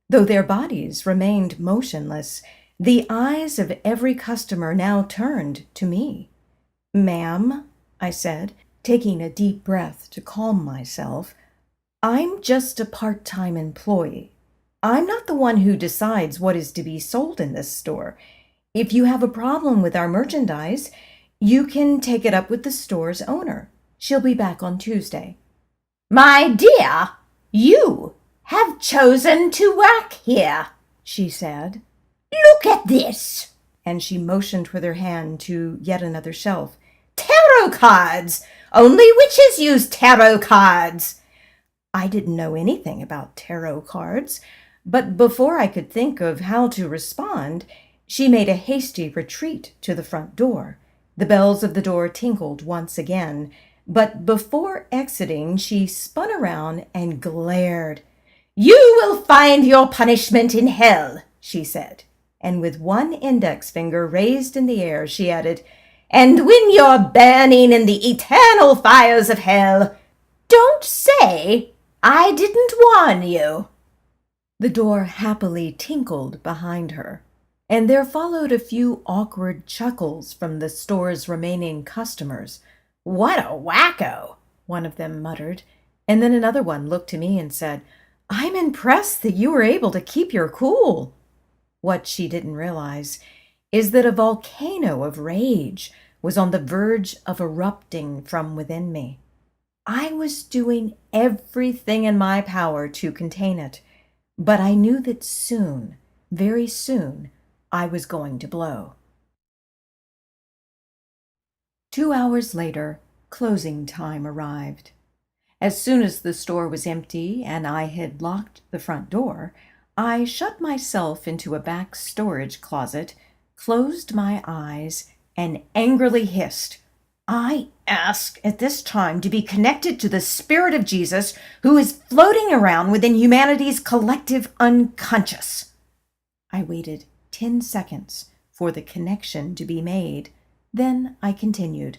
Though their bodies remained motionless, the eyes of every customer now turned to me. "Ma'am," I said, taking a deep breath to calm myself, "I'm just a part-time employee. I'm not the one who decides what is to be sold in this store. If you have a problem with our merchandise, you can take it up with the store's owner. She'll be back on Tuesday." "My dear, you have chosen to work here," she said. "Look at this." And she motioned with her hand to yet another shelf. "Tarot cards! Only witches use tarot cards." I didn't know anything about tarot cards, but before I could think of how to respond, she made a hasty retreat to the front door. The bells of the door tinkled once again, but before exiting, she spun around and glared. "You will find your punishment in hell," she said, and with one index finger raised in the air, she added, "And when you're burning in the eternal fires of hell, don't say I didn't warn you." The door happily tinkled behind her, and there followed a few awkward chuckles from the store's remaining customers. "What a wacko," one of them muttered, and then another one looked to me and said, "I'm impressed that you were able to keep your cool." What she didn't realize is that a volcano of rage was on the verge of erupting from within me. I was doing everything in my power to contain it, but I knew that soon, very soon, I was going to blow. 2 hours later, closing time arrived. As soon as the store was empty and I had locked the front door, I shut myself into a back storage closet, closed my eyes, and angrily hissed, "I ask at this time to be connected to the Spirit of Jesus who is floating around within humanity's collective unconscious." I waited 10 seconds for the connection to be made. Then I continued,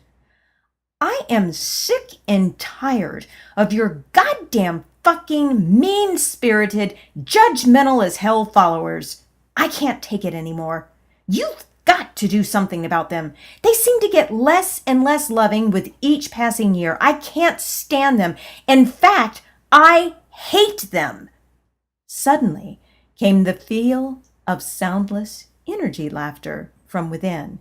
"I am sick and tired of your goddamn fucking mean-spirited, judgmental as hell followers. I can't take it anymore. You've got to do something about them. They seem to get less and less loving with each passing year. I can't stand them. In fact, I hate them." Suddenly came the feel of soundless energy laughter from within.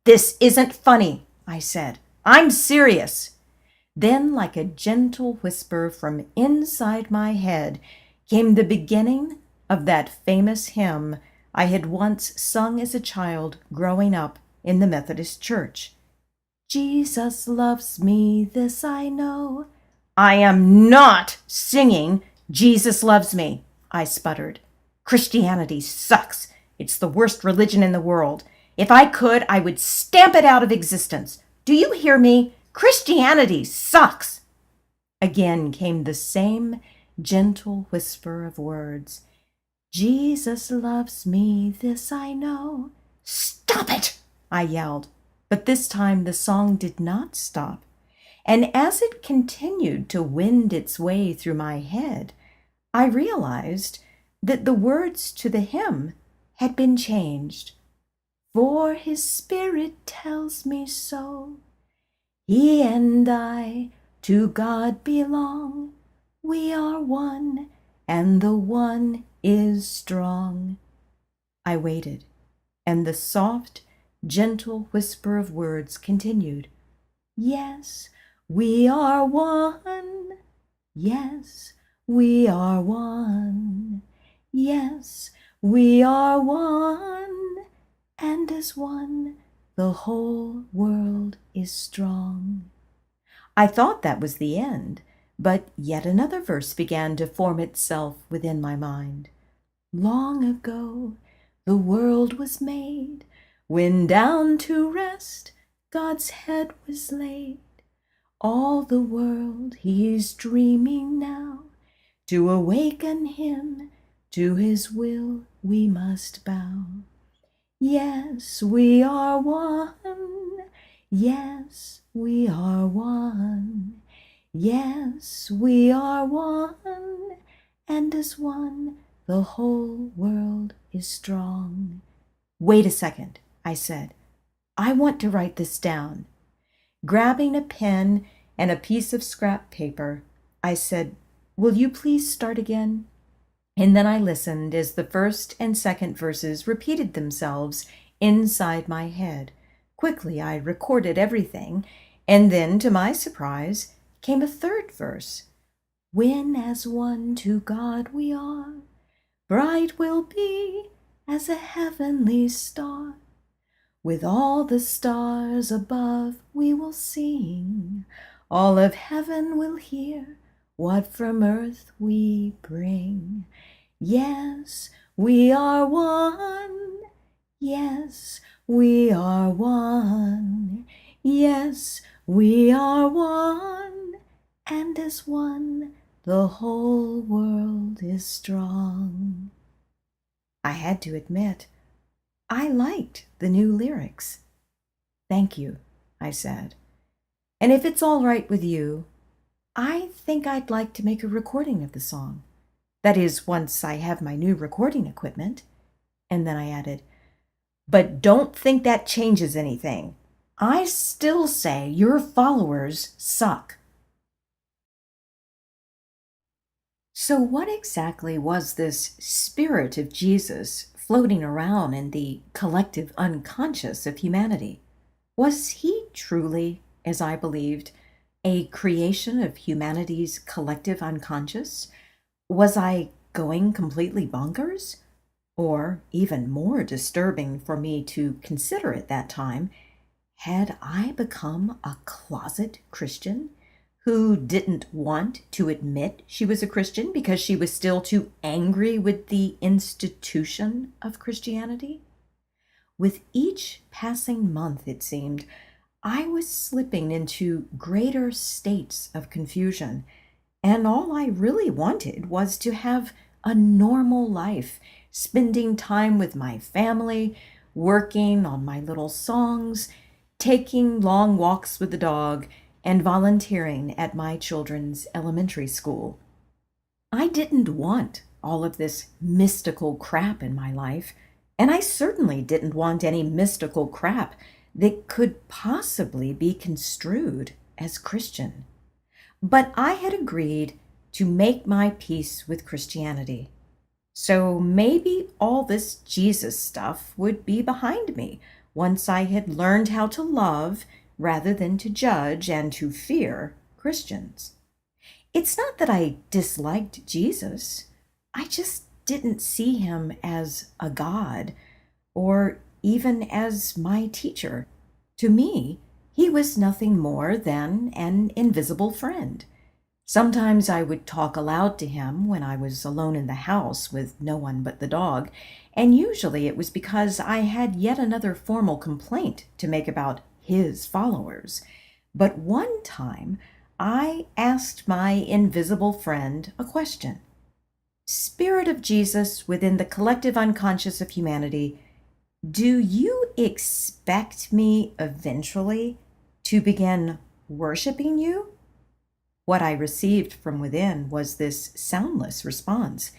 "This isn't funny," I said. "I'm serious." Then, like a gentle whisper from inside my head, came the beginning of that famous hymn I had once sung as a child growing up in the Methodist Church. "Jesus loves me, this I know." "I am not singing Jesus Loves Me," I sputtered. "Christianity sucks. It's the worst religion in the world. If I could, I would stamp it out of existence. Do you hear me? Christianity sucks." Again came the same gentle whisper of words. Jesus loves me, this I know. Stop it! I yelled. But this time the song did not stop. And as it continued to wend its way through my head, I realized that the words to the hymn had been changed. For his spirit tells me so. He and I to God belong. We are one, and the one is strong. I waited, and the soft, gentle whisper of words continued. Yes, we are one. Yes, we are one. Yes, we are one. And as one, the whole world is strong. I thought that was the end, but yet another verse began to form itself within my mind. Long ago, the world was made, when down to rest God's head was laid. All the world he's dreaming now, to awaken him to his will we must bow. Yes, we are one. Yes, we are one. Yes, we are one. And as one, the whole world is strong. Wait a second, I said. I want to write this down. Grabbing a pen and a piece of scrap paper, I said, will you please start again? And then I listened as the first and second verses repeated themselves inside my head. Quickly I recorded everything, and then, to my surprise, came a third verse. When as one to God we are, bright will be as a heavenly star. With all the stars above we will sing, all of heaven will hear what from earth we bring. Yes, we are one. Yes, we are one. Yes, we are one. And as one, the whole world is strong. I had to admit, I liked the new lyrics. Thank you, I said. And if it's all right with you, I think I'd like to make a recording of the song. That is, once I have my new recording equipment. And then I added, but don't think that changes anything. I still say your followers suck. So what exactly was this spirit of Jesus floating around in the collective unconscious of humanity? Was he truly, as I believed, a creation of humanity's collective unconscious? Was I going completely bonkers? Or, even more disturbing for me to consider at that time, had I become a closet Christian who didn't want to admit she was a Christian because she was still too angry with the institution of Christianity? With each passing month, it seemed, I was slipping into greater states of confusion, and all I really wanted was to have a normal life, spending time with my family, working on my little songs, taking long walks with the dog, and volunteering at my children's elementary school. I didn't want all of this mystical crap in my life, and I certainly didn't want any mystical crap that could possibly be construed as Christian. But I had agreed to make my peace with Christianity. So maybe all this Jesus stuff would be behind me once I had learned how to love rather than to judge and to fear Christians. It's not that I disliked Jesus. I just didn't see him as a God or even as my teacher. To me, he was nothing more than an invisible friend. Sometimes I would talk aloud to him when I was alone in the house with no one but the dog, and usually it was because I had yet another formal complaint to make about his followers. But one time I asked my invisible friend a question. Spirit of Jesus within the collective unconscious of humanity, do you expect me eventually to begin worshiping you? What I received from within was this soundless response.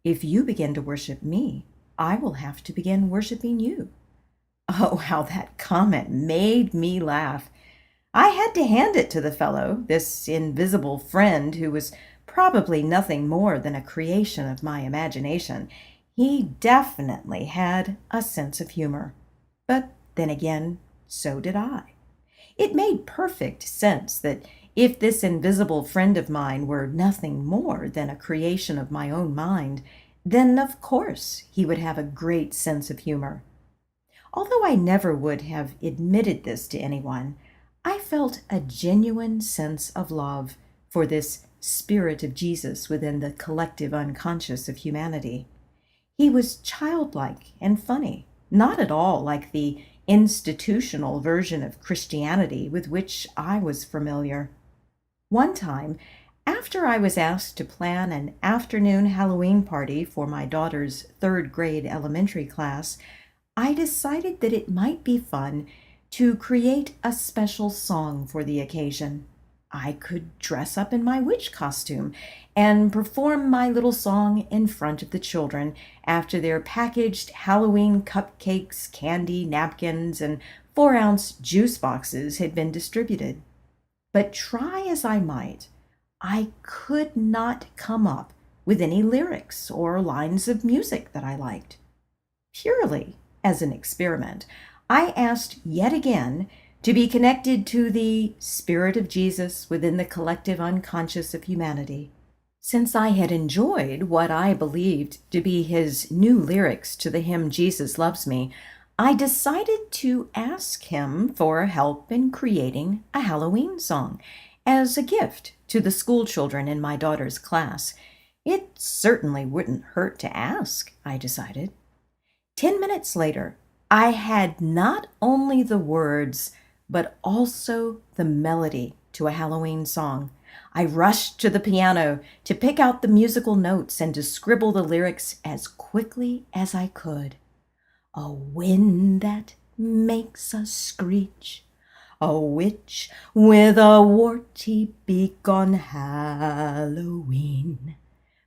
If you begin to worship me, I will have to begin worshiping you. Oh, how that comment made me laugh. I had to hand it to the fellow, this invisible friend who was probably nothing more than a creation of my imagination. He definitely had a sense of humor. But then again, so did I. It made perfect sense that if this invisible friend of mine were nothing more than a creation of my own mind, then of course he would have a great sense of humor. Although I never would have admitted this to anyone, I felt a genuine sense of love for this spirit of Jesus within the collective unconscious of humanity. He was childlike and funny, not at all like the institutional version of Christianity with which I was familiar. One time, after I was asked to plan an afternoon Halloween party for my daughter's third grade elementary class, I decided that it might be fun to create a special song for the occasion. I could dress up in my witch costume and perform my little song in front of the children after their packaged Halloween cupcakes, candy, napkins, and 4-ounce juice boxes had been distributed. But try as I might, I could not come up with any lyrics or lines of music that I liked. Purely as an experiment, I asked yet again to be connected to the Spirit of Jesus within the collective unconscious of humanity. Since I had enjoyed what I believed to be his new lyrics to the hymn Jesus Loves Me, I decided to ask him for help in creating a Halloween song as a gift to the school children in my daughter's class. It certainly wouldn't hurt to ask, I decided. 10 minutes later, I had not only the words, but also the melody to a Halloween song. I rushed to the piano to pick out the musical notes and to scribble the lyrics as quickly as I could. A wind that makes us screech, a witch with a warty beak on Halloween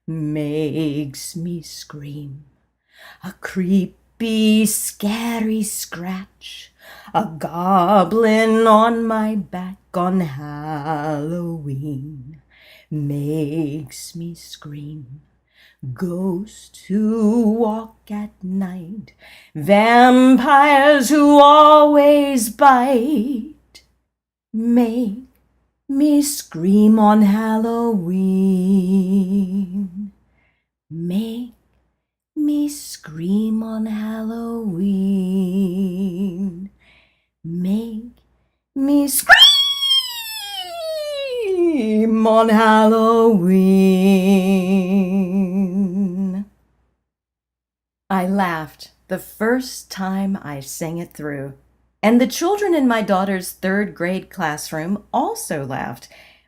makes me scream. A creepy, scary scratch, a goblin on my back on Halloween makes me scream. Ghosts who walk at night, vampires who always bite, make me scream on Halloween. Make me scream on Halloween. Make me scream on Halloween. I laughed the first time I sang it through, and the children in my daughter's third grade classroom also laughed,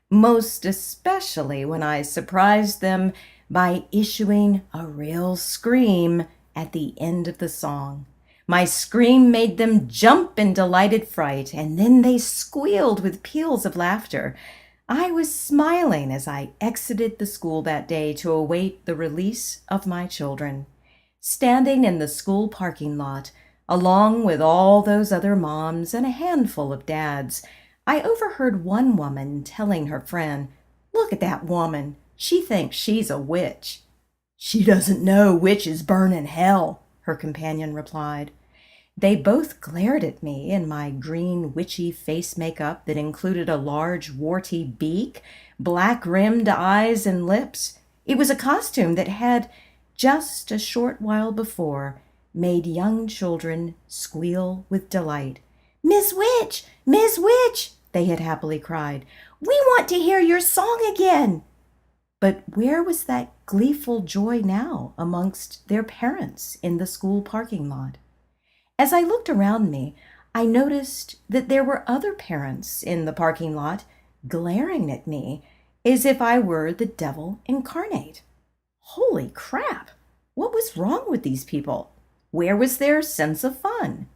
most especially when I surprised them by issuing a real scream at the end of the song. My scream made them jump in delighted fright, and then they squealed with peals of laughter. I was smiling as I exited the school that day to await the release of my children. Standing in the school parking lot, along with all those other moms and a handful of dads, I overheard one woman telling her friend, "Look at that woman. She thinks she's a witch." "She doesn't know witches burn in hell," her companion replied. They both glared at me in my green witchy face makeup that included a large warty beak, black-rimmed eyes and lips. It was a costume that had, just a short while before, made young children squeal with delight. "Miss Witch! Miss Witch!" they had happily cried. "We want to hear your song again!" But where was that gleeful joy now amongst their parents in the school parking lot? As I looked around me, I noticed that there were other parents in the parking lot glaring at me as if I were the devil incarnate. Holy crap! What was wrong with these people? Where was their sense of fun?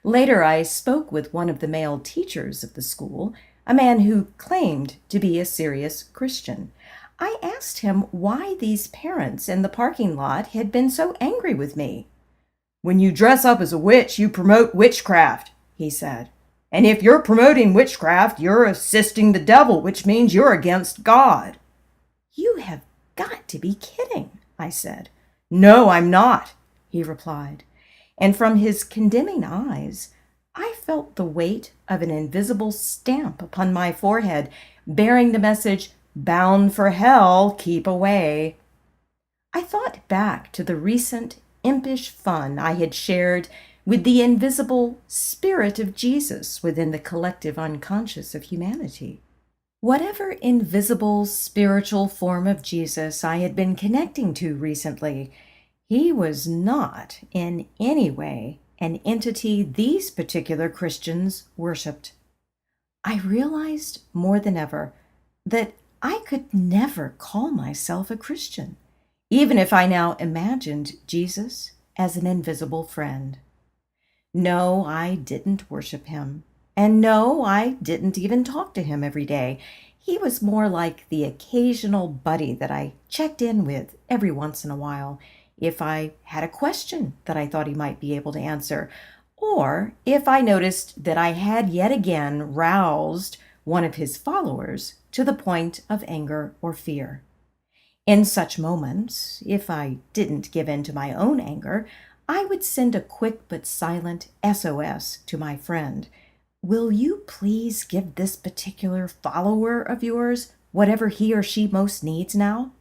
Later, I spoke with one of the male teachers of the school, a man who claimed to be a serious Christian. I asked him why these parents in the parking lot had been so angry with me. "When you dress up as a witch, you promote witchcraft," he said. "And if you're promoting witchcraft, you're assisting the devil, which means you're against God." "You have got to be kidding," I said. "No, I'm not," he replied. And from his condemning eyes, I felt the weight of an invisible stamp upon my forehead, bearing the message, "Bound for hell, keep away." I thought back to the recent impish fun I had shared with the invisible spirit of Jesus within the collective unconscious of humanity. Whatever invisible spiritual form of Jesus I had been connecting to recently, he was not in any way an entity these particular Christians worshipped. I realized more than ever that I could never call myself a Christian, even if I now imagined Jesus as an invisible friend. No, I didn't worship him. And no, I didn't even talk to him every day. He was more like the occasional buddy that I checked in with every once in a while if I had a question that I thought he might be able to answer, or if I noticed that I had yet again roused one of his followers to the point of anger or fear. In such moments, if I didn't give in to my own anger, I would send a quick but silent SOS to my friend. "Will you please give this particular follower of yours whatever he or she most needs now?"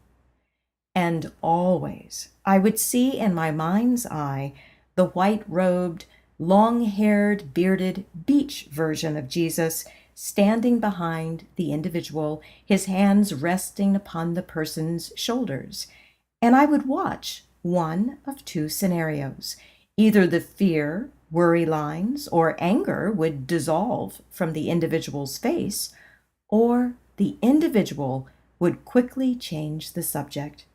And always I would see in my mind's eye the white-robed, long-haired, bearded beach version of Jesus standing behind the individual, his hands resting upon the person's shoulders. And I would watch one of two scenarios. Either the fear, worry lines, or anger would dissolve from the individual's face, or the individual would quickly change the subject.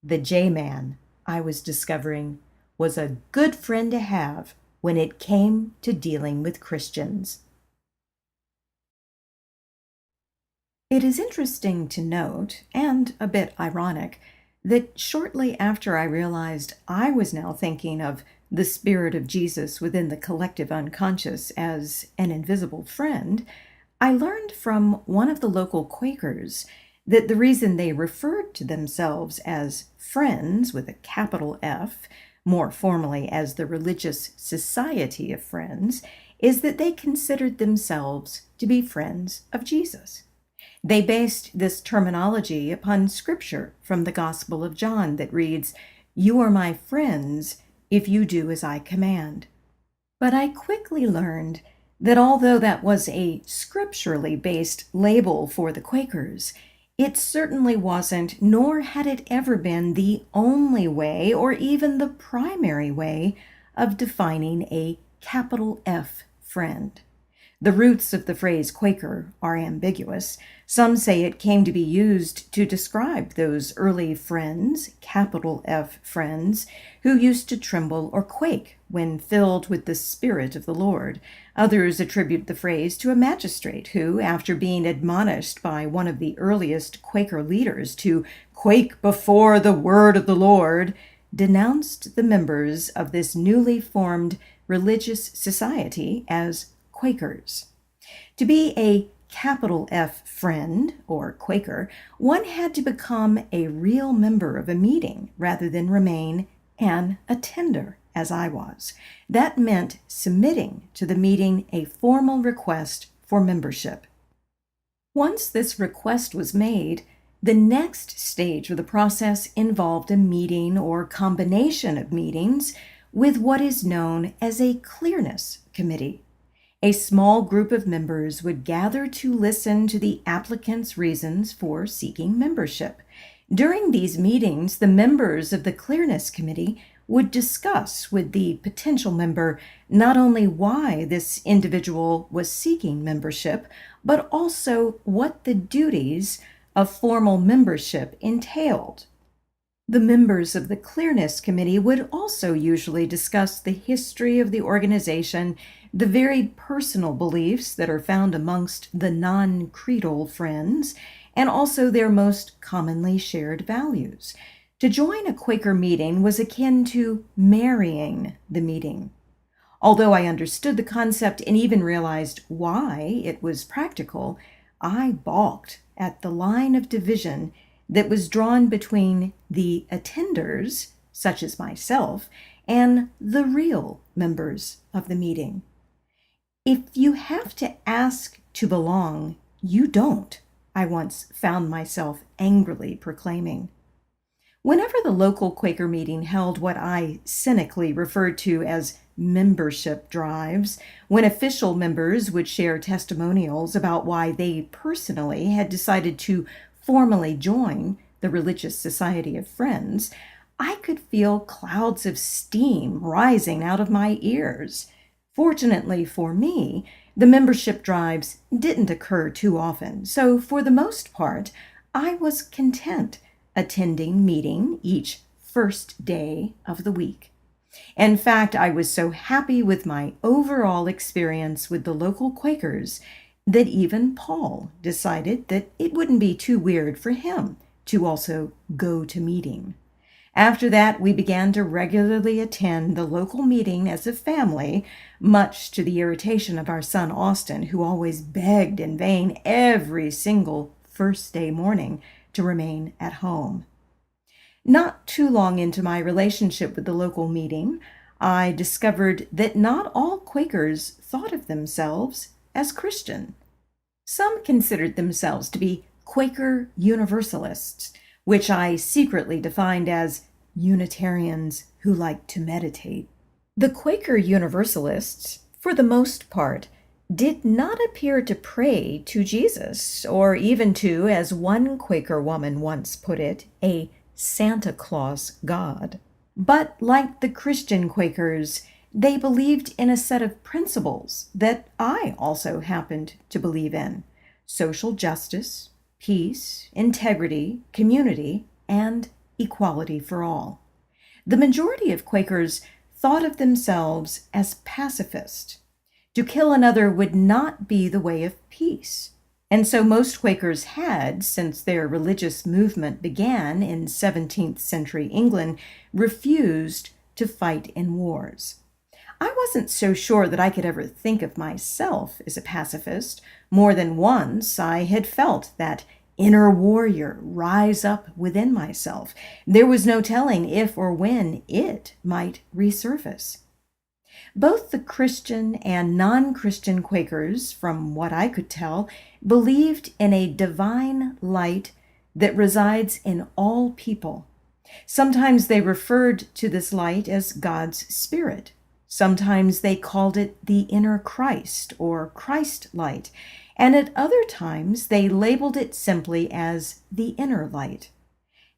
The J-Man, I was discovering, was a good friend to have when it came to dealing with Christians. It is interesting to note, and a bit ironic, that shortly after I realized I was now thinking of the spirit of Jesus within the collective unconscious as an invisible friend, I learned from one of the local Quakers that the reason they referred to themselves as Friends with a capital F, more formally as the Religious Society of Friends, is that they considered themselves to be friends of Jesus. They based this terminology upon scripture from the Gospel of John that reads, "You are my friends if you do as I command." But I quickly learned that although that was a scripturally based label for the Quakers, it certainly wasn't, nor had it ever been, the only way or even the primary way of defining a capital F friend. The roots of the phrase Quaker are ambiguous. Some say it came to be used to describe those early friends, capital F friends, who used to tremble or quake when filled with the Spirit of the Lord. Others attribute the phrase to a magistrate who, after being admonished by one of the earliest Quaker leaders to quake before the word of the Lord, denounced the members of this newly formed religious society as Quakers. To be a capital F friend, or Quaker, one had to become a real member of a meeting rather than remain an attender, as I was. That meant submitting to the meeting a formal request for membership. Once this request was made, the next stage of the process involved a meeting or combination of meetings with what is known as a clearness committee. A small group of members would gather to listen to the applicant's reasons for seeking membership. During these meetings, the members of the Clearness Committee would discuss with the potential member not only why this individual was seeking membership, but also what the duties of formal membership entailed. The members of the Clearness Committee would also usually discuss the history of the organization, the very personal beliefs that are found amongst the non-creedal friends, and also their most commonly shared values. To join a Quaker meeting was akin to marrying the meeting. Although I understood the concept and even realized why it was practical, I balked at the line of division that was drawn between the attenders, such as myself, and the real members of the meeting. If you have to ask to belong, you don't, I once found myself angrily proclaiming. Whenever the local Quaker meeting held what I cynically referred to as membership drives, when official members would share testimonials about why they personally had decided to formally join the Religious Society of Friends, I could feel clouds of steam rising out of my ears. Fortunately for me, the membership drives didn't occur too often, so for the most part, I was content attending meeting each first day of the week. In fact, I was so happy with my overall experience with the local Quakers that even Paul decided that it wouldn't be too weird for him to also go to meeting. After that, we began to regularly attend the local meeting as a family, much to the irritation of our son Austin, who always begged in vain every single first day morning to remain at home. Not too long into my relationship with the local meeting, I discovered that not all Quakers thought of themselves as Christian. Some considered themselves to be Quaker Universalists, which I secretly defined as Unitarians who like to meditate. The Quaker Universalists, for the most part, did not appear to pray to Jesus, or even to, as one Quaker woman once put it, a Santa Claus God. But like the Christian Quakers, they believed in a set of principles that I also happened to believe in: social justice, peace, integrity, community, and equality for all. The majority of Quakers thought of themselves as pacifist. To kill another would not be the way of peace. And so most Quakers had, since their religious movement began in 17th century England, refused to fight in wars. I wasn't so sure that I could ever think of myself as a pacifist. More than once I had felt that inner warrior rise up within myself. There was no telling if or when it might resurface. Both the Christian and non-Christian Quakers, from what I could tell, believed in a divine light that resides in all people. Sometimes they referred to this light as God's Spirit. Sometimes they called it the inner Christ or Christ light, and at other times they labeled it simply as the inner light.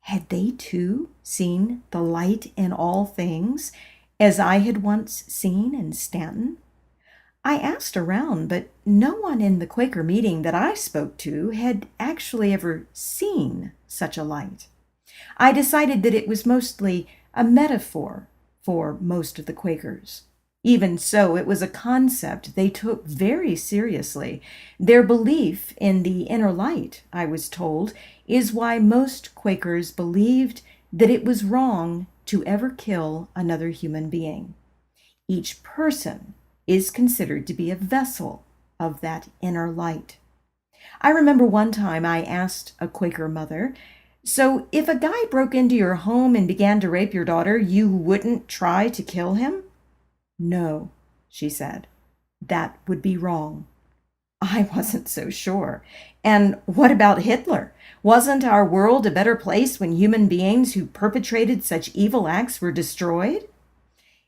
Had they too seen the light in all things, as I had once seen in Stanton? I asked around, but no one in the Quaker meeting that I spoke to had actually ever seen such a light. I decided that it was mostly a metaphor for most of the Quakers. Even so, it was a concept they took very seriously. Their belief in the inner light, I was told, is why most Quakers believed that it was wrong to ever kill another human being. Each person is considered to be a vessel of that inner light. I remember one time I asked a Quaker mother, "So if a guy broke into your home and began to rape your daughter, you wouldn't try to kill him?" "No," she said, "that would be wrong." I wasn't so sure. And what about Hitler? Wasn't our world a better place when human beings who perpetrated such evil acts were destroyed?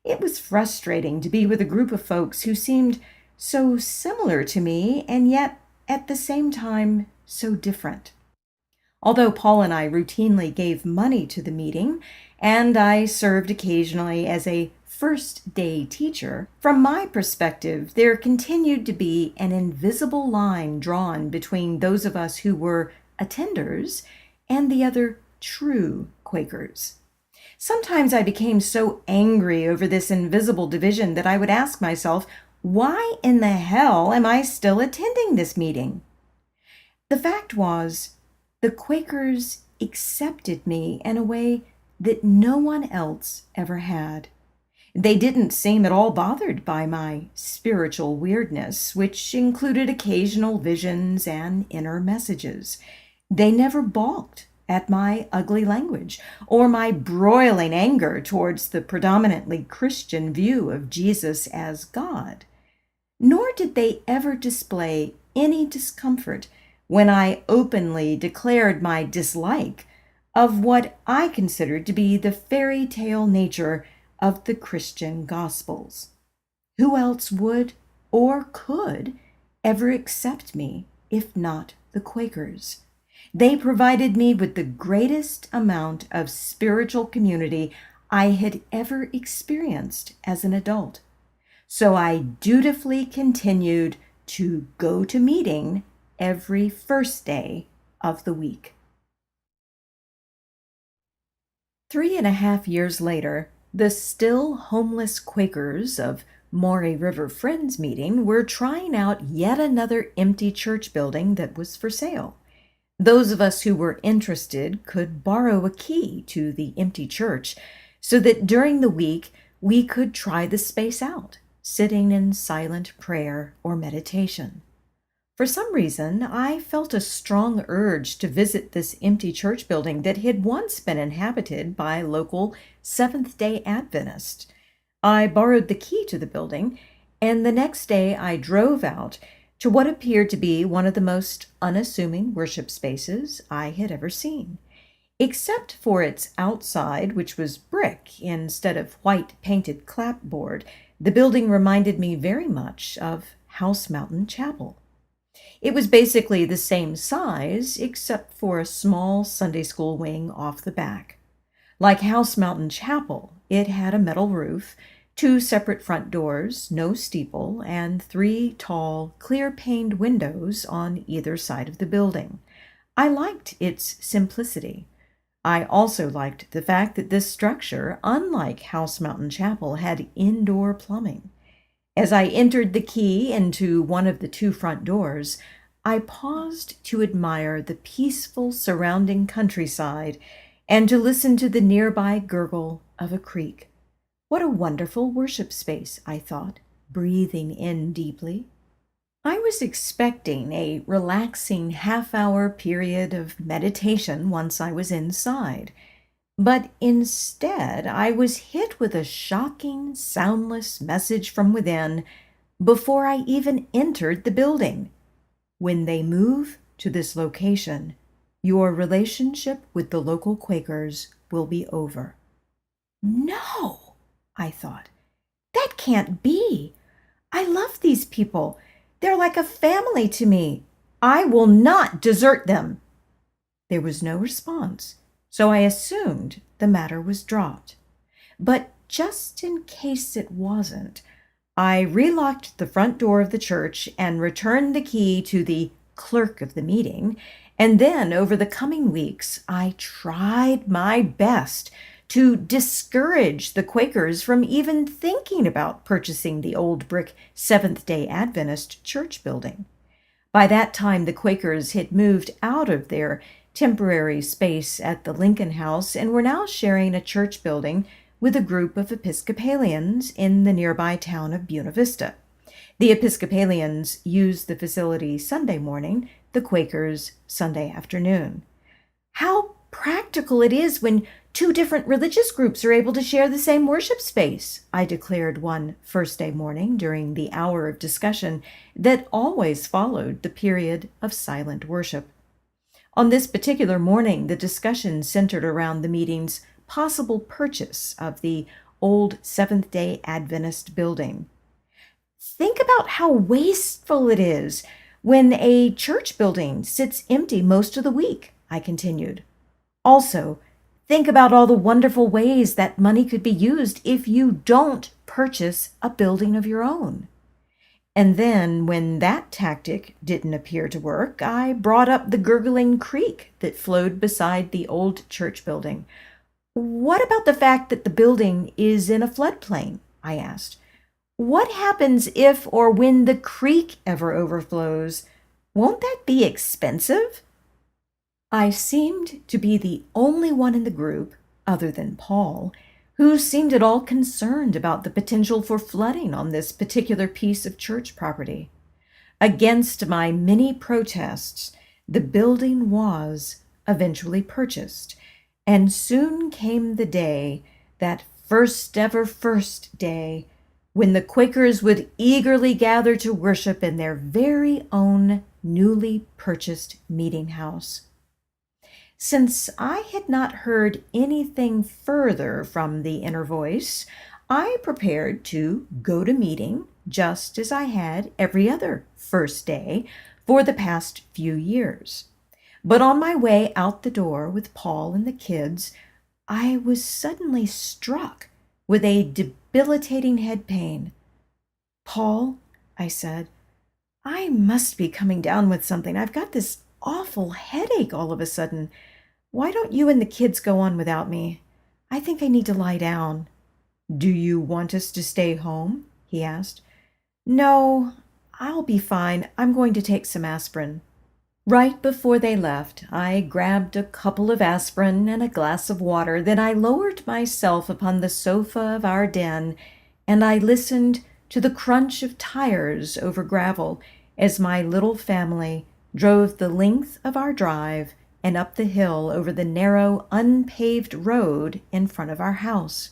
It was frustrating to be with a group of folks who seemed so similar to me and yet, at the same time, so different. although Paul and I routinely gave money to the meeting, and I served occasionally as a first day teacher. From my perspective, there continued to be an invisible line drawn between those of us who were attenders and the other true Quakers. Sometimes I became so angry over this invisible division that I would ask myself, why in the hell am I still attending this meeting? The fact was, the Quakers accepted me in a way that no one else ever had. They didn't seem at all bothered by my spiritual weirdness, which included occasional visions and inner messages. They never balked at my ugly language or my broiling anger towards the predominantly Christian view of Jesus as God. Nor did they ever display any discomfort when I openly declared my dislike of what I considered to be the fairy tale nature of the Christian Gospels. Who else would or could ever accept me if not the Quakers? They provided me with the greatest amount of spiritual community I had ever experienced as an adult. So I dutifully continued to go to meeting every first day of the week. 3.5 years later, the still homeless Quakers of Maury River Friends meeting were trying out yet another empty church building that was for sale. Those of us who were interested could borrow a key to the empty church so that during the week we could try the space out, sitting in silent prayer or meditation. For some reason, I felt a strong urge to visit this empty church building that had once been inhabited by local Seventh-day Adventists. I borrowed the key to the building, and the next day I drove out to what appeared to be one of the most unassuming worship spaces I had ever seen. Except for its outside, which was brick instead of white painted clapboard, the building reminded me very much of House Mountain Chapel. It was basically the same size, except for a small Sunday school wing off the back. Like House Mountain Chapel, it had a metal roof, 2 separate front doors, no steeple, and 3 tall, clear-paned windows on either side of the building. I liked its simplicity. I also liked the fact that this structure, unlike House Mountain Chapel, had indoor plumbing. As I entered the key into one of the 2 front doors, I paused to admire the peaceful surrounding countryside and to listen to the nearby gurgle of a creek. What a wonderful worship space, I thought, breathing in deeply. I was expecting a relaxing half-hour period of meditation once I was inside. But instead, I was hit with a shocking, soundless message from within before I even entered the building. When they move to this location, your relationship with the local Quakers will be over. No, I thought. That can't be. I love these people. They're like a family to me. I will not desert them. There was no response, so I assumed the matter was dropped. But just in case it wasn't, I relocked the front door of the church and returned the key to the clerk of the meeting, and then over the coming weeks, I tried my best to discourage the Quakers from even thinking about purchasing the old brick Seventh-day Adventist church building. By that time, the Quakers had moved out of their temporary space at the Lincoln House and were now sharing a church building with a group of Episcopalians in the nearby town of Buena Vista. The Episcopalians used the facility Sunday morning, the Quakers Sunday afternoon. How practical it is when 2 different religious groups are able to share the same worship space, I declared one first day morning during the hour of discussion that always followed the period of silent worship. On this particular morning, the discussion centered around the meeting's possible purchase of the old Seventh-day Adventist building. Think about how wasteful it is when a church building sits empty most of the week, I continued. Also, think about all the wonderful ways that money could be used if you don't purchase a building of your own. And then, when that tactic didn't appear to work, I brought up the gurgling creek that flowed beside the old church building. What about the fact that the building is in a floodplain? I asked. What happens if or when the creek ever overflows? Won't that be expensive? I seemed to be the only one in the group, other than Paul, who seemed at all concerned about the potential for flooding on this particular piece of church property. Against my many protests, the building was eventually purchased, and soon came the day, that first day, when the Quakers would eagerly gather to worship in their very own newly purchased meeting house. Since I had not heard anything further from the inner voice, I prepared to go to meeting just as I had every other first day for the past few years. But on my way out the door with Paul and the kids, I was suddenly struck with a debilitating head pain. Paul, I said, I must be coming down with something. I've got this awful headache all of a sudden. Why don't you and the kids go on without me? I think I need to lie down. Do you want us to stay home? He asked. No, I'll be fine. I'm going to take some aspirin. Right before they left, I grabbed a couple of aspirin and a glass of water. Then I lowered myself upon the sofa of our den, and I listened to the crunch of tires over gravel as my little family drove the length of our drive and up the hill over the narrow, unpaved road in front of our house.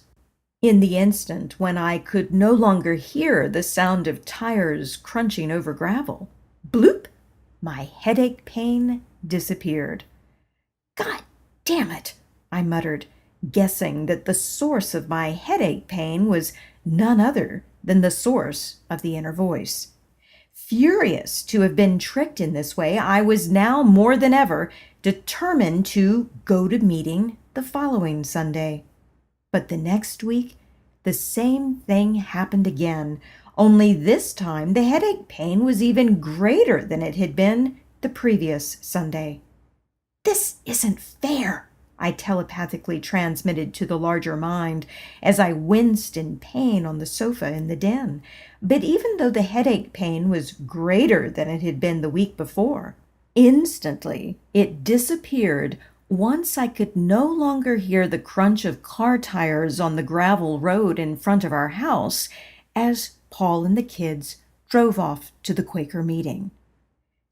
In the instant when I could no longer hear the sound of tires crunching over gravel, bloop, my headache pain disappeared. God damn it, I muttered, guessing that the source of my headache pain was none other than the source of the inner voice. Furious to have been tricked in this way, I was now more than ever determined to go to meeting the following Sunday. But the next week, the same thing happened again, only this time the headache pain was even greater than it had been the previous Sunday. This isn't fair, I telepathically transmitted to the larger mind as I winced in pain on the sofa in the den. But even though the headache pain was greater than it had been the week before, instantly it disappeared once I could no longer hear the crunch of car tires on the gravel road in front of our house as Paul and the kids drove off to the Quaker meeting.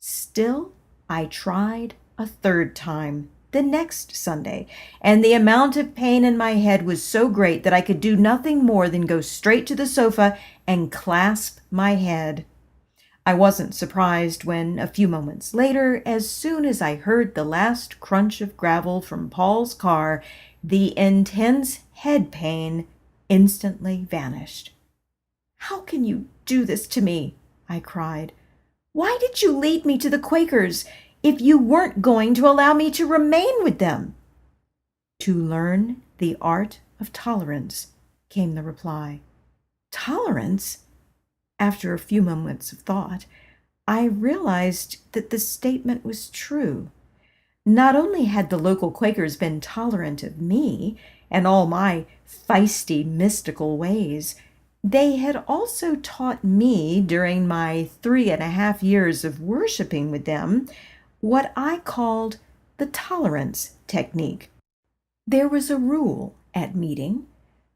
Still, I tried a third time the next Sunday, and the amount of pain in my head was so great that I could do nothing more than go straight to the sofa and clasp my head. I wasn't surprised when, a few moments later, as soon as I heard the last crunch of gravel from Paul's car, the intense head pain instantly vanished. How can you do this to me? I cried. Why did you lead me to the Quakers if you weren't going to allow me to remain with them? To learn the art of tolerance, came the reply. Tolerance? After a few moments of thought, I realized that the statement was true. Not only had the local Quakers been tolerant of me and all my feisty, mystical ways, they had also taught me during my 3.5 years of worshiping with them what I called the tolerance technique. There was a rule at meeting.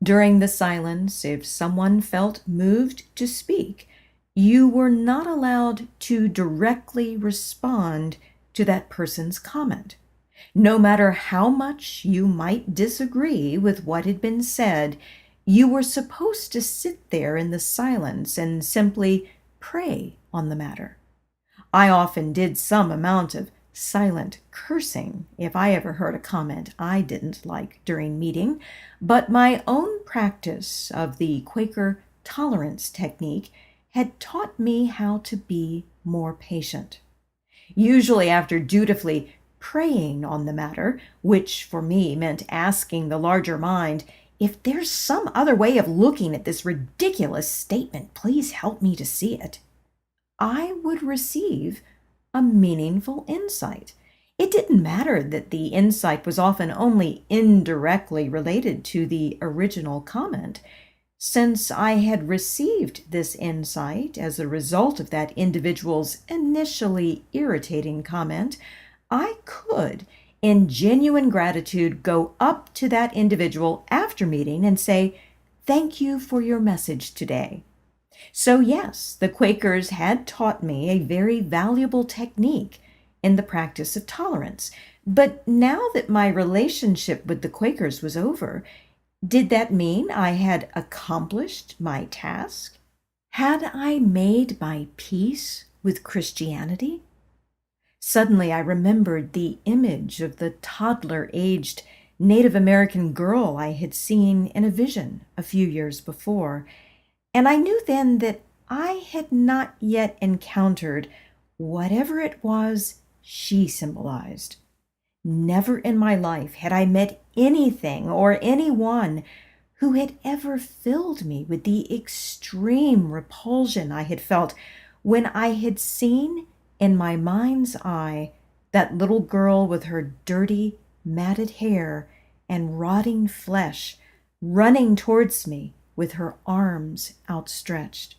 During the silence, if someone felt moved to speak, you were not allowed to directly respond to that person's comment. No matter how much you might disagree with what had been said, you were supposed to sit there in the silence and simply pray on the matter. I often did some amount of silent cursing if I ever heard a comment I didn't like during meeting, but my own practice of the Quaker tolerance technique had taught me how to be more patient. Usually after dutifully praying on the matter, which for me meant asking the larger mind, if there's some other way of looking at this ridiculous statement, please help me to see it, I would receive a meaningful insight. It didn't matter that the insight was often only indirectly related to the original comment. Since I had received this insight as a result of that individual's initially irritating comment, I could, in genuine gratitude, go up to that individual after meeting and say, "Thank you for your message today." So, yes, the Quakers had taught me a very valuable technique in the practice of tolerance. But now that my relationship with the Quakers was over, did that mean I had accomplished my task? Had I made my peace with Christianity? Suddenly I remembered the image of the toddler-aged Native American girl I had seen in a vision a few years before, and I knew then that I had not yet encountered whatever it was she symbolized. Never in my life had I met anything or anyone who had ever filled me with the extreme repulsion I had felt when I had seen in my mind's eye that little girl with her dirty, matted hair and rotting flesh running towards me with her arms outstretched.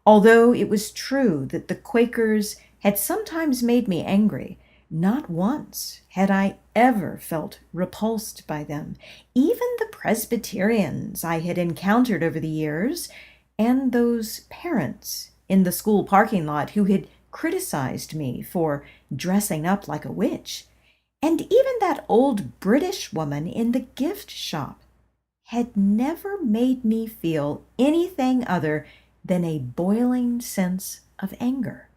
Although it was true that the Quakers had sometimes made me angry, not once had I ever felt repulsed by them. Even the Presbyterians I had encountered over the years, and those parents in the school parking lot who had criticized me for dressing up like a witch, and even that old British woman in the gift shop, had never made me feel anything other than a boiling sense of anger.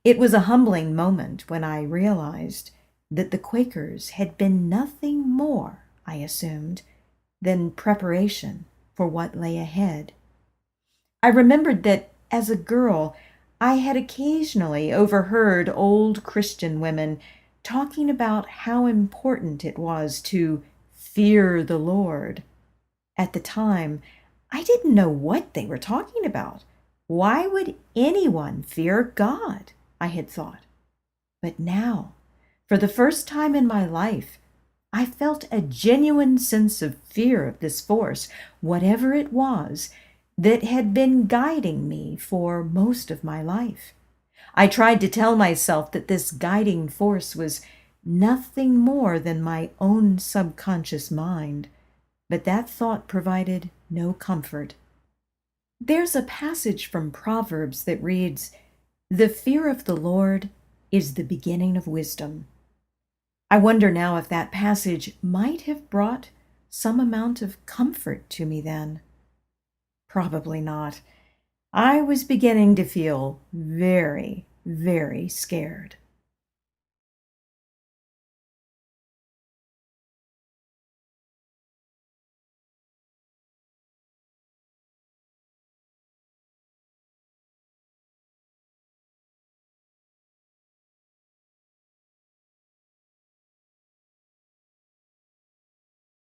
It was a humbling moment when I realized that the Quakers had been nothing more, I assumed, than preparation for what lay ahead. I remembered that as a girl, I had occasionally overheard old Christian women talking about how important it was to fear the Lord. At the time, I didn't know what they were talking about. Why would anyone fear God? I had thought. But now, for the first time in my life, I felt a genuine sense of fear of this force, whatever it was, that had been guiding me for most of my life. I tried to tell myself that this guiding force was nothing more than my own subconscious mind, but that thought provided no comfort. There's a passage from Proverbs that reads, "The fear of the Lord is the beginning of wisdom." I wonder now if that passage might have brought some amount of comfort to me then. Probably not. I was beginning to feel very, very scared.